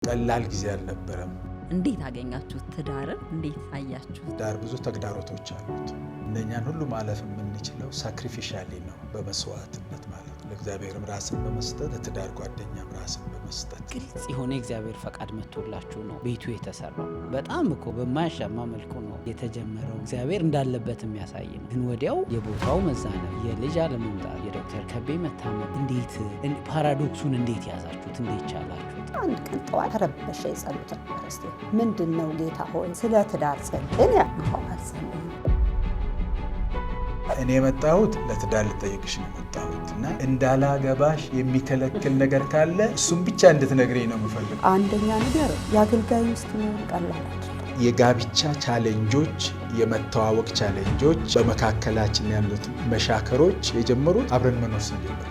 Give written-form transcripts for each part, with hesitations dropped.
ቀላል ጊዜ አልነበረም። እንዴት አገኛችሁት? ትዳርን እንዴት አያችሁት? ትዳር ብዙ ተግዳሮቶች አሉት። እነኛን ሁሉ ማለፍ የምንችለው ሳክሪፊሻሊ ነው፣ በመስዋዕትነት ማለት ነው። ለእግዚአብሔርም ራስን በመስጠት ለትዳር ጓደኛም ራስን በመስጠት ግልጽ የሆነ እግዚአብሔር ፈቃድ መጥቶላችሁ ነው ቤቱ የተሰራው። በጣም እኮ በማያሻማ መልኩ ነው የተጀመረው። እግዚአብሔር እንዳለበት የሚያሳይ ነው። ግን ወዲያው የቦታው መዛነብ፣ የልጅ አለመምጣት፣ የዶክተር ከቤ መታመም፣ እንዴት ፓራዶክሱን እንዴት ያዛችሁት? እንዴት ቻላችሁት? አንድ ቀን ጠዋት ተረበሸ። የጸሎት ርስቴ ምንድን ነው ጌታ ሆይ ስለ ትዳር ጸልን ያልኳዋዘን እኔ የመጣሁት ለትዳር ልጠይቅሽ ነው የመጣሁት እና እንዳላገባሽ የሚከለክል ነገር ካለ እሱም ብቻ እንድትነግረኝ ነው የምፈልገው። አንደኛ ነገር የአገልጋይ ውስጥ ነው ቀላል የጋብቻ ቻሌንጆች፣ የመተዋወቅ ቻሌንጆች፣ በመካከላችን ያሉት መሻከሮች የጀመሩት አብረን መኖር ስንጀምር፣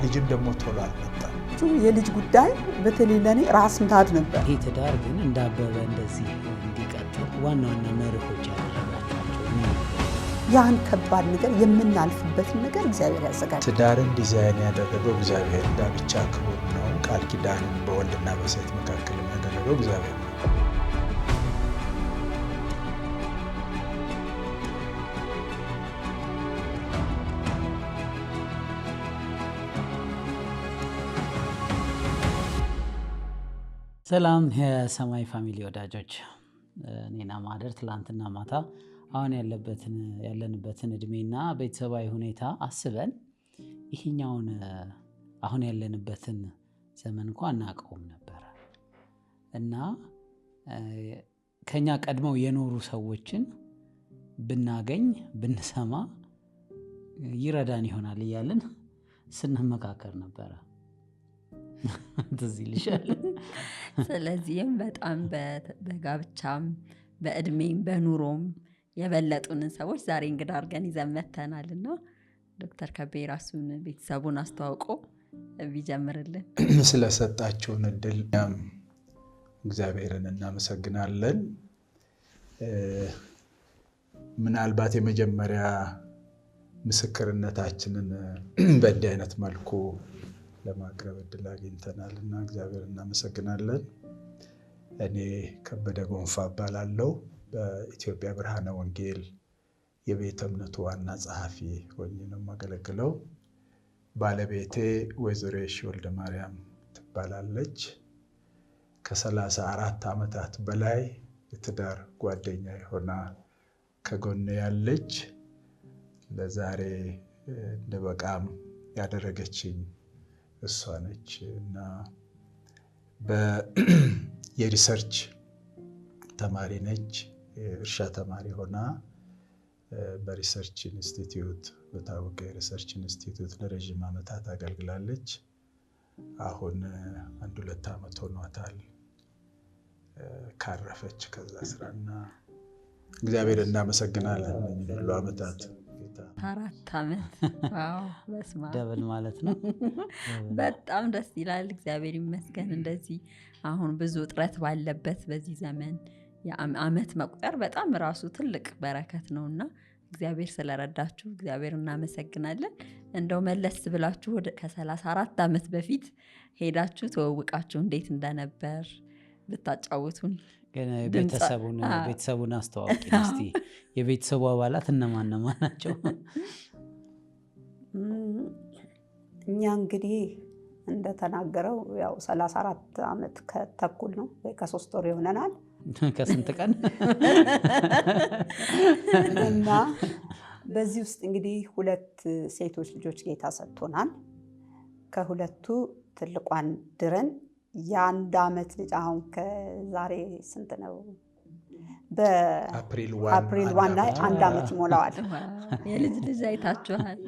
ልጅም ደግሞ ቶሎ አልመጣም። የልጅ ጉዳይ በተለይ ለኔ ራስ ምታት ነበር። ይህ ትዳር ግን እንዳበበ እንደዚህ እንዲቀጥል ዋና ዋና መርሆች ያደረጋቸው ያን ከባድ ነገር የምናልፍበትን ነገር እግዚአብሔር ያዘጋጃል። ትዳርን ዲዛይን ያደረገው እግዚአብሔር፣ ጋብቻ ክቡር ነው። ቃል ኪዳንን በወንድና በሴት መካከል ያደረገው እግዚአብሔር ነው። ሰላም የሰማይ ፋሚሊ ወዳጆች፣ እኔና ማህደር ትላንትና ማታ አሁን ያለንበትን እድሜና ቤተሰባዊ ሁኔታ አስበን ይሄኛውን አሁን ያለንበትን ዘመን እንኳን አናውቀውም ነበረ እና ከኛ ቀድመው የኖሩ ሰዎችን ብናገኝ ብንሰማ ይረዳን ይሆናል እያልን ስንመካከር ነበረ። ትዝ ይልሻል? ስለዚህም በጣም በጋብቻም በእድሜም በኑሮም የበለጡንን ሰዎች ዛሬ እንግዳ አድርገን ይዘን መተናልና ዶክተር ከቤ ራሱን ቤተሰቡን አስተዋውቆ ቢጀምርልን። ስለሰጣችሁን እድል እግዚአብሔርን እናመሰግናለን። ምናልባት የመጀመሪያ ምስክርነታችንን በእንዲህ አይነት መልኩ ለማቅረብ እድል አግኝተናል እና እግዚአብሔር እናመሰግናለን። እኔ ከበደ ጎንፋ እባላለሁ። በኢትዮጵያ ብርሃነ ወንጌል የቤተ እምነቱ ዋና ጸሐፊ ሆኜ ነው የማገለግለው። ባለቤቴ ወይዘሮ ወልደ ማርያም ትባላለች። ከ34 ዓመታት በላይ የትዳር ጓደኛ ሆና ከጎኔ ያለች፣ ለዛሬ እንደበቃም ያደረገችኝ እሷ ነች እና የሪሰርች ተማሪ ነች። የእርሻ ተማሪ ሆና በሪሰርች ኢንስቲትዩት በታወቀ የሪሰርች ኢንስቲትዩት ለረዥም ዓመታት አገልግላለች። አሁን 1-2 ዓመት ሆኗታል ካረፈች ከዛ ስራና እግዚአብሔር እናመሰግናለን። ሁሉ ዓመታት 4 ዓመት በስማ ደብል ማለት ነው። በጣም ደስ ይላል። እግዚአብሔር ይመስገን። እንደዚህ አሁን ብዙ እጥረት ባለበት በዚህ ዘመን የዓመት መቁጠር በጣም ራሱ ትልቅ በረከት ነውና እግዚአብሔር ስለረዳችሁ እግዚአብሔር እናመሰግናለን። እንደው መለስ ብላችሁ ከ34 ዓመት በፊት ሄዳችሁ ተወውቃችሁ እንዴት እንደነበር ብታጫውቱን። ግን ቤተሰቡን አስተዋውቂ እስቲ። የቤተሰቡ አባላት እነማን ናቸው? እኛ እንግዲህ እንደተናገረው ያው 34 ዓመት ከተኩል ነው ወይ ከ3 ወር ይሆነናል። ከስንት ቀን እና በዚህ ውስጥ እንግዲህ 2 ሴቶች ልጆች ጌታ ሰጥቶናል። ከሁለቱ ትልቋን ድረን የ1 ዓመት ልጅ አሁን ከዛሬ ስንት ነው? በአፕሪል 1 ላይ 1 ዓመት ይሞላዋል። የልጅ ልጅ አይታችኋል?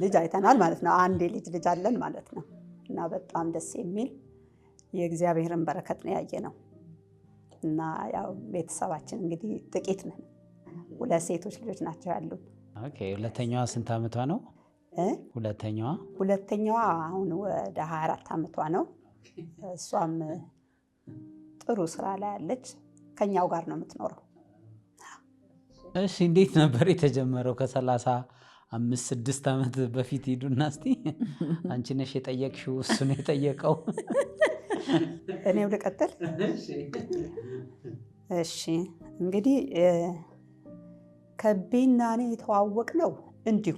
ልጅ አይተናል ማለት ነው። አንድ የልጅ ልጅ አለን ማለት ነው እና በጣም ደስ የሚል የእግዚአብሔርን በረከት ነው ያየ ነው። እና ያው ቤተሰባችን እንግዲህ ጥቂት ነን። 2 ሴቶች ልጆች ናቸው ያሉን። ኦኬ። ሁለተኛዋ ስንት ዓመቷ ነው? ሁለተኛዋ አሁን ወደ 24 ዓመቷ ነው። እሷም ጥሩ ስራ ላይ ያለች፣ ከኛው ጋር ነው የምትኖረው። እሺ፣ እንዴት ነበር የተጀመረው? 5-6 ዓመት በፊት ሂዱና እስቲ አንቺ ነሽ የጠየቅሽው እሱ ነው የጠየቀው? እኔው ልቀጥል። እሺ እንግዲህ ከቤና እኔ የተዋወቅነው እንዲሁ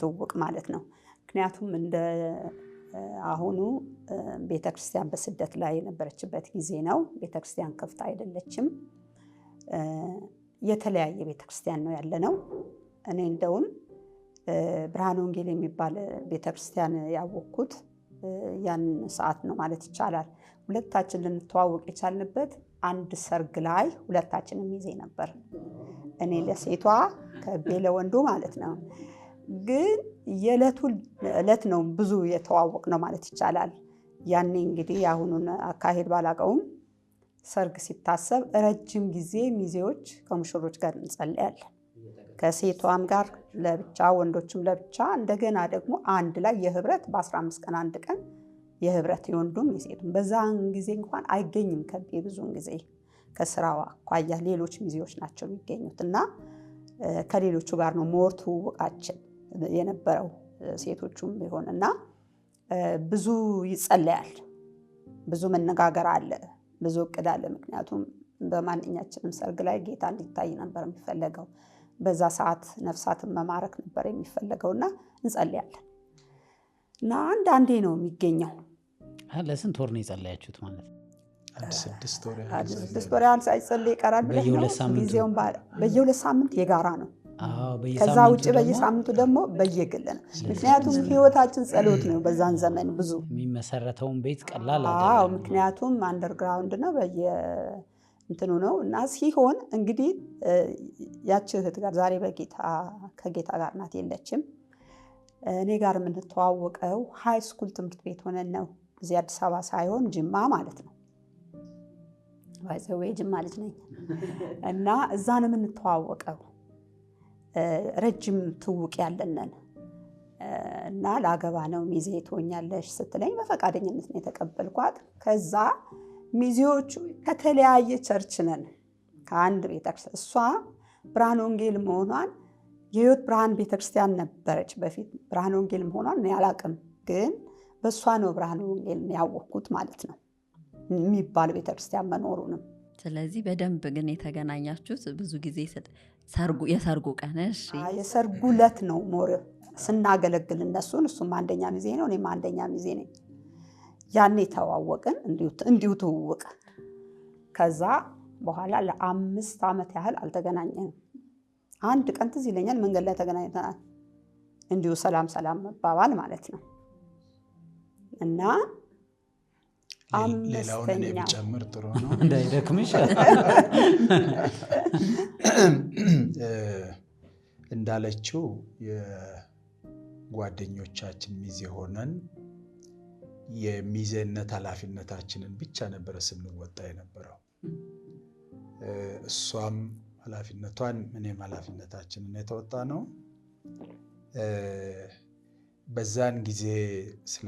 ትውውቅ ማለት ነው። ምክንያቱም እንደ አሁኑ ቤተክርስቲያን በስደት ላይ የነበረችበት ጊዜ ነው። ቤተክርስቲያን ከፍታ አይደለችም። የተለያየ ቤተክርስቲያን ነው ያለነው። እኔ እንደውም ብርሃነ ወንጌል የሚባል ቤተክርስቲያን ያወቅኩት ያን ሰዓት ነው ማለት ይቻላል። ሁለታችን ልንተዋወቅ የቻልንበት አንድ ሰርግ ላይ ሁለታችንም ይዜ ነበር። እኔ ለሴቷ ከቤ ለወንዱ ማለት ነው። ግን የዕለቱ ዕለት ነው ብዙ የተዋወቅ ነው ማለት ይቻላል። ያኔ እንግዲህ የአሁኑን አካሄድ ባላቀውም ሰርግ ሲታሰብ ረጅም ጊዜ ሚዜዎች ከሙሽሮች ጋር እንጸልያለን። ከሴቷም ጋር ለብቻ ወንዶችም ለብቻ፣ እንደገና ደግሞ አንድ ላይ የህብረት በ15 ቀን አንድ ቀን የህብረት የወንዱም የሴቱም። በዛን ጊዜ እንኳን አይገኝም ከቤ ብዙውን ጊዜ ከስራዋ አኳያ ሌሎች ሚዜዎች ናቸው የሚገኙት እና ከሌሎቹ ጋር ነው ሞር ትውውቃችን የነበረው ሴቶቹም ቢሆን እና ብዙ ይጸለያል፣ ብዙ መነጋገር አለ፣ ብዙ እቅድ አለ። ምክንያቱም በማንኛችንም ሰርግ ላይ ጌታ እንዲታይ ነበር የሚፈለገው። በዛ ሰዓት ነፍሳትን መማረክ ነበር የሚፈለገውና እንጸልያለን እና አንዳንዴ ነው የሚገኘው። ለስንት ወር ነው የጸለያችሁት ማለት ነው? 6 ወር ያህል ሳይጸልይ ይቀራል ብለን ነው። ጊዜውን በየሁለት ሳምንት የጋራ ነው። ከዛ ውጭ በየሳምንቱ ደግሞ በየግል ነው። ምክንያቱም ህይወታችን ጸሎት ነው። በዛን ዘመን ብዙ የሚመሰረተውን ቤት ቀላል አይደለም። ምክንያቱም አንደርግራውንድ ነው እንትኑ ነው እና ሲሆን እንግዲህ ያቺ እህት ጋር ዛሬ ከጌታ ጋር ናት፣ የለችም። እኔ ጋር የምንተዋወቀው ሃይ ስኩል ትምህርት ቤት ሆነን ነው። እዚህ አዲስ አበባ ሳይሆን ጅማ ማለት ነው። ባይዘዌ ጅማ ልጅ ነኝ እና እዛ ነው የምንተዋወቀው። ረጅም ትውውቅ ያለንን እና ላገባ ነው ሚዜ ትሆኛለሽ ስትለኝ በፈቃደኝነት ነው የተቀበልኳት። ከዛ ሚዜዎቹ ከተለያየ ቸርች ነን፣ ከአንድ ቤተክርስቲያን። እሷ ብርሃነ ወንጌል መሆኗን የህይወት ብርሃን ቤተክርስቲያን ነበረች በፊት። ብርሃነ ወንጌል መሆኗን እኔ አላቅም፣ ግን በእሷ ነው ብርሃነ ወንጌል ያወቅኩት ማለት ነው የሚባል ቤተክርስቲያን መኖሩንም። ስለዚህ በደንብ ግን የተገናኛችሁት ብዙ ጊዜ የሰርጉ ቀን? የሰርጉ ዕለት ነው ሞር ስናገለግል እነሱን። እሱም አንደኛ ሚዜ ነው፣ እኔም አንደኛ ሚዜ ነኝ። ያኔ ተዋወቅን፣ እንዲሁ ትውውቅ። ከዛ በኋላ ለ5 ዓመት ያህል አልተገናኘንም። አንድ ቀን ትዝ ይለኛል መንገድ ላይ ተገናኝተናል። እንዲሁ ሰላም መባባል ማለት ነው እና ሌላውን እኔ ብጨምር ጥሩ ነው እንዳይደክምሽ። እንዳለችው የጓደኞቻችን ሚዜ ሆነን የሚዜነት ኃላፊነታችንን ብቻ ነበረ ስንወጣ የነበረው። እሷም ኃላፊነቷን እኔም ኃላፊነታችንን የተወጣ ነው። በዛን ጊዜ ስለ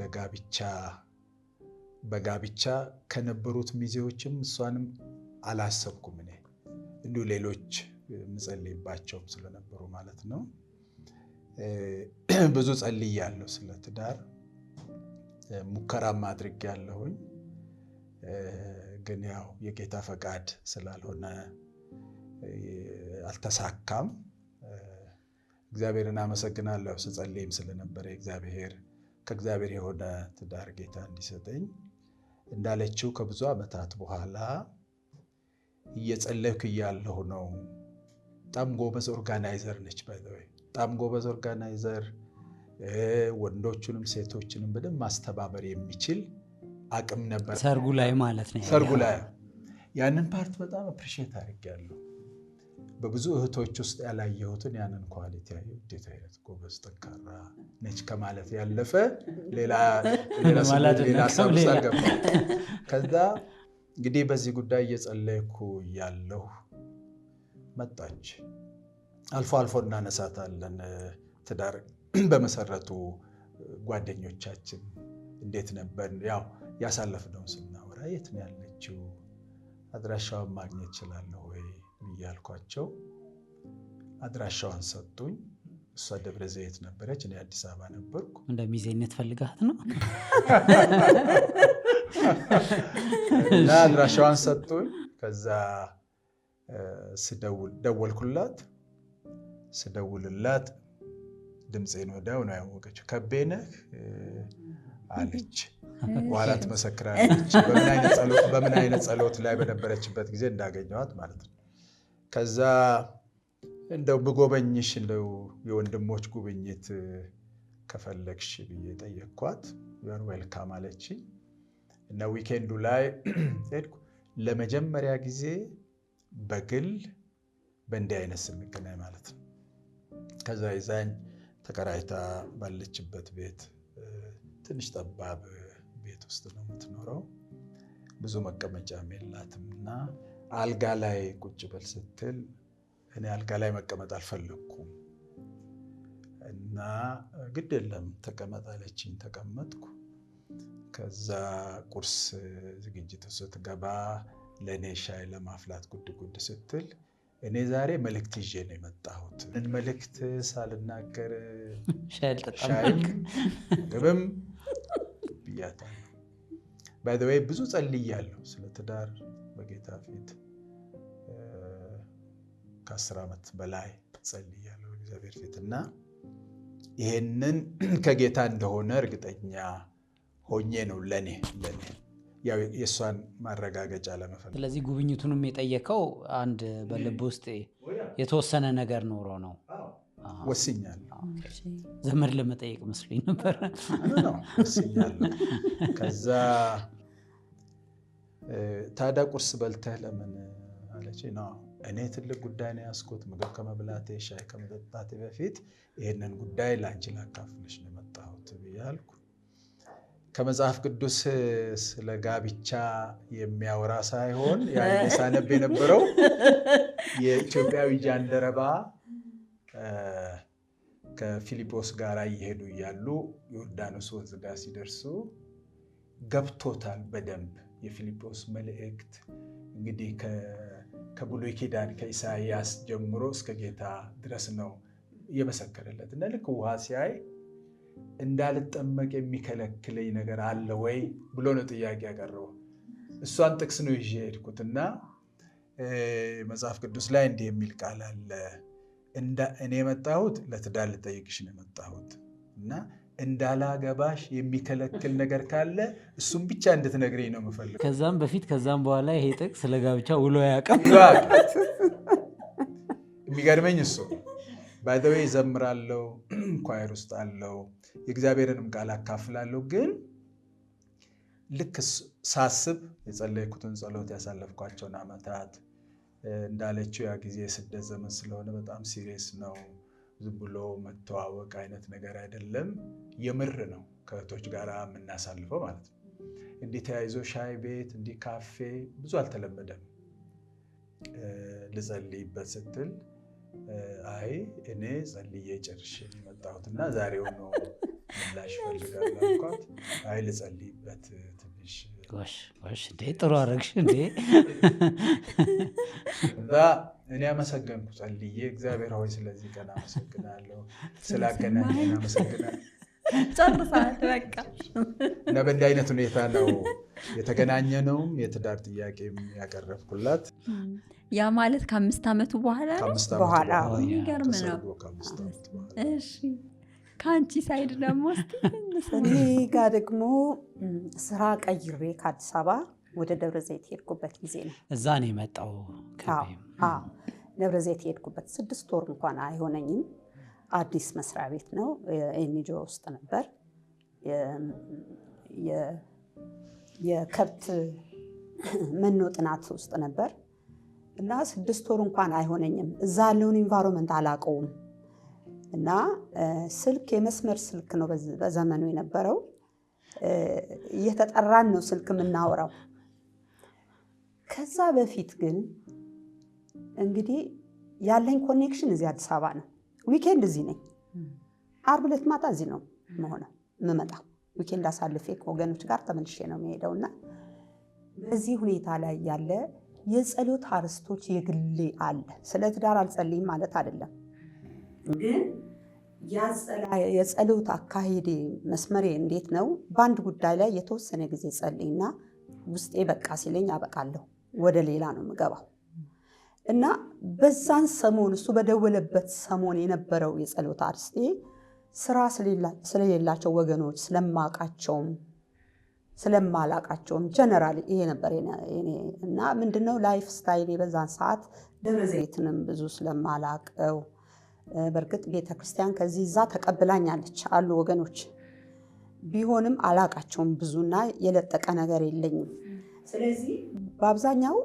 በጋብቻ ከነበሩት ሚዜዎችም እሷንም አላሰብኩም። እኔ እንዲሁ ሌሎች ምጸልይባቸውም ስለነበሩ ማለት ነው። ብዙ ጸልያለሁ ስለ ትዳር፣ ሙከራም አድርጌያለሁኝ። ግን ያው የጌታ ፈቃድ ስላልሆነ አልተሳካም። እግዚአብሔርን አመሰግናለሁ ስጸልይም ስለነበረ ከእግዚአብሔር የሆነ ትዳር ጌታ እንዲሰጠኝ። እንዳለችው ከብዙ ዓመታት በኋላ እየጸለይኩ እያለሁ ነው። በጣም ጎበዝ ኦርጋናይዘር ነች። በጣም ጎበዝ ኦርጋናይዘር፣ ወንዶቹንም ሴቶችንም በደንብ ማስተባበር የሚችል አቅም ነበር። ሰርጉ ላይ ማለት ነው። ሰርጉ ላይ ያንን ፓርት በጣም አፕሪሺየት አድርጌያለሁ። በብዙ እህቶች ውስጥ ያላየሁትን ያንን ኳሊቲ ያየሁ። እንዴት አይነት ጎበዝ ጠንካራ ነች ከማለት ያለፈ ሌላ ሰው ገባ። ከዛ እንግዲህ በዚህ ጉዳይ እየጸለይኩ ያለሁ መጣች። አልፎ አልፎ እናነሳታለን። ትዳር በመሰረቱ ጓደኞቻችን እንዴት ነበር ያው ያሳለፍነውን ስናወራ የት ነው ያለችው፣ አድራሻዋን ማግኘት እችላለሁ ወይ ብያልኳቸው አድራሻዋን ሰጡኝ። እሷ ደብረ ዘይት ነበረች፣ እኔ አዲስ አበባ ነበርኩ። እንደ ሚዜነት ፈልጋት ነው እና አድራሻዋን ሰጡኝ። ከዛ ስደውልላት ድምፄን ወዲያው ነው ያወቀችው። ከቤ ነህ አለች። በኋላ ትመሰክራለች በምን አይነት ጸሎት ላይ በነበረችበት ጊዜ እንዳገኘኋት ማለት ነው። ከዛ እንደው ብጎበኝሽ እንደው የወንድሞች ጉብኝት ከፈለግሽ ብዬ ጠየቅኳት። ዩር ዌልካም አለችኝ እና ዊኬንዱ ላይ ሄድኩ። ለመጀመሪያ ጊዜ በግል በእንዲህ አይነት ስንገናኝ ማለት ነው። ከዛ ይዛኝ ተከራይታ ባለችበት ቤት ትንሽ ጠባብ ቤት ውስጥ ነው የምትኖረው። ብዙ መቀመጫም የላትም እና አልጋ ላይ ቁጭ በል ስትል እኔ አልጋ ላይ መቀመጥ አልፈለግኩም እና ግድ የለም ተቀመጥ አለችኝ። ተቀመጥኩ። ከዛ ቁርስ ዝግጅት ስትገባ ለእኔ ሻይ ለማፍላት ጉድ ስትል እኔ ዛሬ መልእክት ይዤ ነው የመጣሁት። ምን መልእክት ሳልናገር ሻይም ግብም ብያታለሁ። ባይ ዘ ዌይ ብዙ ጸልያለሁ ስለ ትዳር በጌታ ፊት ከ10 ዓመት በላይ ጸልያለሁ እግዚአብሔር ፊት እና ይሄንን ከጌታ እንደሆነ እርግጠኛ ሆኜ ነው ለኔ ያው የእሷን ማረጋገጫ ለመፈለግ። ስለዚህ ጉብኝቱንም የጠየቀው አንድ በልብ ውስጥ የተወሰነ ነገር ኖሮ ነው? ወስኛለሁ። ዘመድ ለመጠየቅ መስሎኝ ነበር። ወስኛለሁ። ከዛ ታዲያ ቁርስ በልተህ ለምን አለች። ነው እኔ ትልቅ ጉዳይ ነው ያስኩት። ምግብ ከመብላቴ ሻይ ከመጠጣቴ በፊት ይህንን ጉዳይ ለአንቺ ላካፍልሽ ነው የመጣሁት ብያልኩ። ከመጽሐፍ ቅዱስ ስለ ጋብቻ የሚያወራ ሳይሆን ያኔ ሳነብ የነበረው የኢትዮጵያዊ ጃንደረባ ከፊልጶስ ጋር እየሄዱ እያሉ ዮርዳኖስ ወንዝ ጋር ሲደርሱ ገብቶታል በደንብ የፊልጶስ መልእክት እንግዲህ ከብሉይ ኪዳን ከኢሳይያስ ጀምሮ እስከ ጌታ ድረስ ነው የመሰከረለት እና ልክ ውሃ ሲያይ እንዳልጠመቅ የሚከለክለኝ ነገር አለ ወይ ብሎ ነው ጥያቄ ያቀረበው። እሷን ጥቅስ ነው ይዤ ሄድኩትና መጽሐፍ ቅዱስ ላይ እንዲህ የሚል ቃል አለ። እኔ የመጣሁት ለትዳር ልጠይቅሽ ነው የመጣሁት እና እንዳላገባሽ የሚከለክል ነገር ካለ እሱም ብቻ እንድትነግረኝ ነው የምፈልገው። ከዛም በፊት ከዛም በኋላ ይሄ ጥቅስ ስለ ጋብቻ ውሎ ያውቃል። የሚገርመኝ እሱ ባይ ዘ ዌይ ዘምራለሁ፣ ኳየር ውስጥ አለው፣ የእግዚአብሔርንም ቃል አካፍላለሁ። ግን ልክ ሳስብ የጸለይኩትን ጸሎት ያሳለፍኳቸውን ዓመታት እንዳለችው ያ ጊዜ የስደት ዘመን ስለሆነ በጣም ሲሪየስ ነው። ዝም ብሎ መተዋወቅ አይነት ነገር አይደለም፣ የምር ነው። ከእህቶች ጋር የምናሳልፈው ማለት ነው። እንዲህ ተያይዞ ሻይ ቤት እንዲህ ካፌ ብዙ አልተለመደም። ልጸልይበት ስትል አይ እኔ ጸልዬ ጨርሼ የመጣሁትና ዛሬው ነው ምላሽ ፈልጋለሁ አልኳት። አይ ልጸልይበት ትንሽ ጎሽ እንዴ ጥሩ አደረግሽ እንዴ። እና እኔ አመሰገንኩ ጸልዬ፣ እግዚአብሔር ሆይ ስለዚህ ቀን አመሰግናለሁ፣ ስላገናኘን አመሰግናለሁ። ጨርሳል በቃ። እና በእንዲህ አይነት ሁኔታ ነው የተገናኘነውም የትዳር ጥያቄም ያቀረብኩላት። ያ ማለት ከ5 ዓመቱ በኋላ ነው። በኋላ የሚገርም ነው። እሺ ከአንቺ ሳይድ ደግሞ እኔ ጋር ደግሞ ስራ ቀይሬ ከአዲስ አበባ ወደ ደብረ ዘይት የሄድኩበት ጊዜ ነው። እዛ ነው የመጣው። ደብረ ዘይት የሄድኩበት 6 ወር እንኳን አይሆነኝም። አዲስ መስሪያ ቤት ነው። ኤንጂኦ ውስጥ ነበር። የከብት መኖ ጥናት ውስጥ ነበር እና 6 ወር እንኳን አይሆነኝም። እዛ ያለውን ኢንቫይሮንመንት አላውቀውም እና ስልክ የመስመር ስልክ ነው በዘመኑ የነበረው። እየተጠራን ነው ስልክ የምናወራው። ከዛ በፊት ግን እንግዲህ ያለኝ ኮኔክሽን እዚህ አዲስ አበባ ነው። ዊኬንድ እዚህ ነኝ። ዓርብ ዕለት ማታ እዚህ ነው የምመጣው። ዊኬንድ አሳልፌ ከወገኖች ጋር ተመልሼ ነው የሚሄደውና በዚህ ሁኔታ ላይ ያለ የጸሎት አርስቶች የግሌ አለ። ስለ ትዳር አልጸልይም ማለት አይደለም፣ ግን የጸሎት አካሄዴ መስመሬ እንዴት ነው? በአንድ ጉዳይ ላይ የተወሰነ ጊዜ ጸልይና ውስጤ በቃ ሲለኝ አበቃለሁ፣ ወደ ሌላ ነው የምገባው። እና በዛን ሰሞን እሱ በደወለበት ሰሞን የነበረው የጸሎት አርስቴ ስራ ስለሌላቸው ወገኖች ስለማቃቸውም ስለማላቃቸውም ጀነራል ይሄ ነበር እና ምንድነው ላይፍ ስታይል በዛን ሰዓት ደብረ ዘይትንም ብዙ ስለማላቀው በርግጥ ቤተክርስቲያን ከዚህ እዛ ተቀብላኛለች አሉ ወገኖች ቢሆንም አላቃቸውም ብዙና የለጠቀ ነገር የለኝም። ስለዚህ በአብዛኛው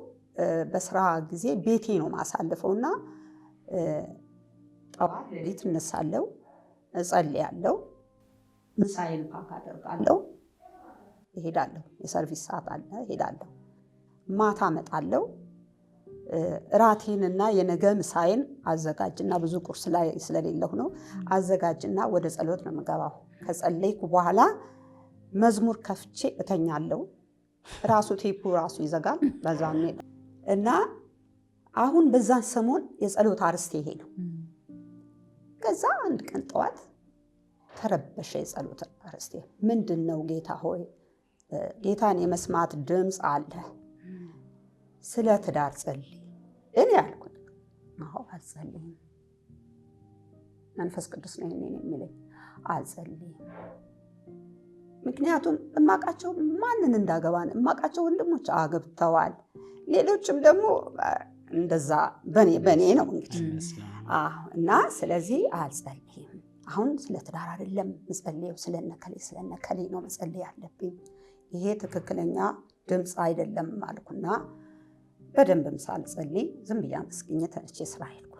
በስራ ጊዜ ቤቴ ነው ማሳልፈውና ጠዋት ሌሊት እነሳለሁ፣ እጸልያለሁ፣ ምሳዬን ፓክ አደርጋለሁ፣ እሄዳለሁ። የሰርቪስ ሰዓት አለ፣ እሄዳለሁ። ማታ እመጣለሁ። እራቴንና የነገ ምሳዬን አዘጋጅና ብዙ ቁርስ ላይ ስለሌለሁ ነው አዘጋጅና ወደ ጸሎት ነው የምገባው። ከጸለይኩ በኋላ መዝሙር ከፍቼ እተኛለሁ። ራሱ ቴፑ ራሱ ይዘጋል በዛኔ እና አሁን በዛን ሰሞን የጸሎት አርስቴ ይሄ ነው። ከዛ አንድ ቀን ጠዋት ተረበሸ የጸሎት አርስቴ። ምንድነው ጌታ ሆይ? ጌታን የመስማት ድምፅ አለ፣ ስለ ትዳር ጸልይ። እኔ ያልኩት አዎ አልጸልይም፣ መንፈስ ቅዱስ ነው እኔን የሚለኝ። አልጸልይም ምክንያቱም እማቃቸው ማንን እንዳገባን እማቃቸው ወንድሞች አገብተዋል፣ ሌሎችም ደግሞ እንደዛ በኔ ነው እንግዲህ እና ስለዚህ አልጸልይም። አሁን ስለ ትዳር አይደለም መጸለየው፣ ስለነከሌ ነው መጸለይ ያለብኝ። ይሄ ትክክለኛ ድምፅ አይደለም አልኩና በደንብም ሳልጸልይ ዝም ብዬ አመስግኜ ተነስቼ ስራ ሄድኩ።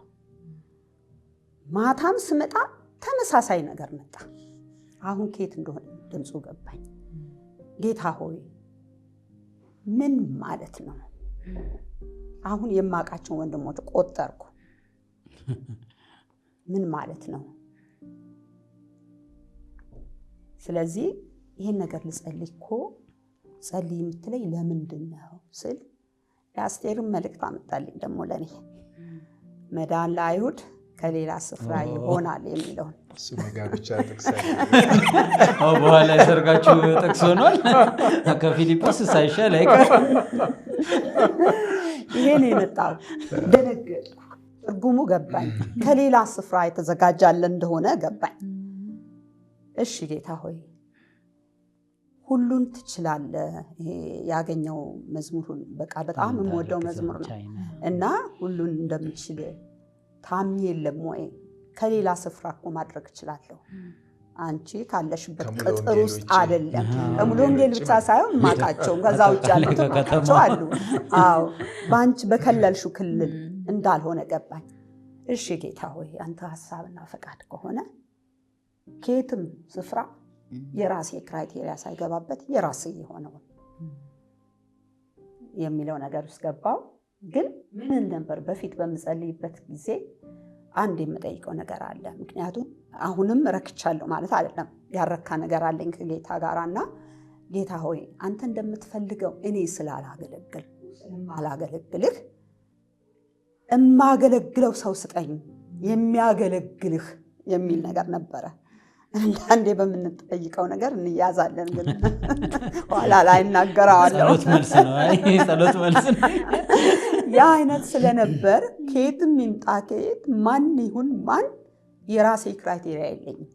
ማታም ስመጣ ተመሳሳይ ነገር መጣ። አሁን ከየት እንደሆነ ድምፁ ገባኝ። ጌታ ሆይ ምን ማለት ነው? አሁን የማውቃቸውን ወንድሞች ቆጠርኩ። ምን ማለት ነው? ስለዚህ ይሄን ነገር ልጸልይ እኮ ጸልይ የምትለኝ ለምንድን ነው ስል የአስቴርን መልእክት አመጣልኝ። ደግሞ ለኔ መዳን ለአይሁድ ከሌላ ስፍራ ይሆናል የሚለውን እሱ መጋብቻ ጥቅስ በኋላ የሰርጋችሁ ጥቅስ ሆኗል። ከፊልጶስ ሳይሻል አይቀርም። ይሄን የመጣው ደነገጥኩ። ትርጉሙ ገባኝ። ከሌላ ስፍራ የተዘጋጃለ እንደሆነ ገባኝ። እሺ ጌታ ሆይ ሁሉን ትችላለህ። ይሄ ያገኘው መዝሙሩን በቃ በጣም የምወደው መዝሙር ነው እና ሁሉን እንደምችል ታምኜ የለም ወይ? ከሌላ ስፍራ እኮ ማድረግ እችላለሁ። አንቺ ካለሽበት ቅጥር ውስጥ አይደለም። ከሙሉ ወንጌል ብቻ ሳይሆን ማቃቸው ከዛ ውጭ ያሉት ማቃቸው አሉ። አዎ ባንቺ በከለልሽው ክልል እንዳልሆነ ገባኝ። እሺ ጌታ ሆይ አንተ ሐሳብና ፈቃድ ከሆነ ከየትም ስፍራ የራሴ ክራይቴሪያ ሳይገባበት የራሴ የሆነው የሚለው ነገር ውስጥ ገባው። ግን ምን ነበር በፊት በምጸልይበት ጊዜ አንድ የምጠይቀው ነገር አለ። ምክንያቱም አሁንም ረክቻለሁ ማለት አይደለም፣ ያረካ ነገር አለኝ ከጌታ ጋራና ጌታ ሆይ አንተ እንደምትፈልገው እኔ ስላላገለግልህ እማገለግለው ሰው ስጠኝ የሚያገለግልህ የሚል ነገር ነበረ። አንዳንዴ በምንጠይቀው ነገር እንያዛለን፣ ግን ኋላ ላይ እናገራለሁ። ጸሎት መልስ ነው። ያ አይነት ስለነበር ከየትም ይምጣ ከየት ማን ይሁን ማን የራሴ ክራይቴሪያ የለኝም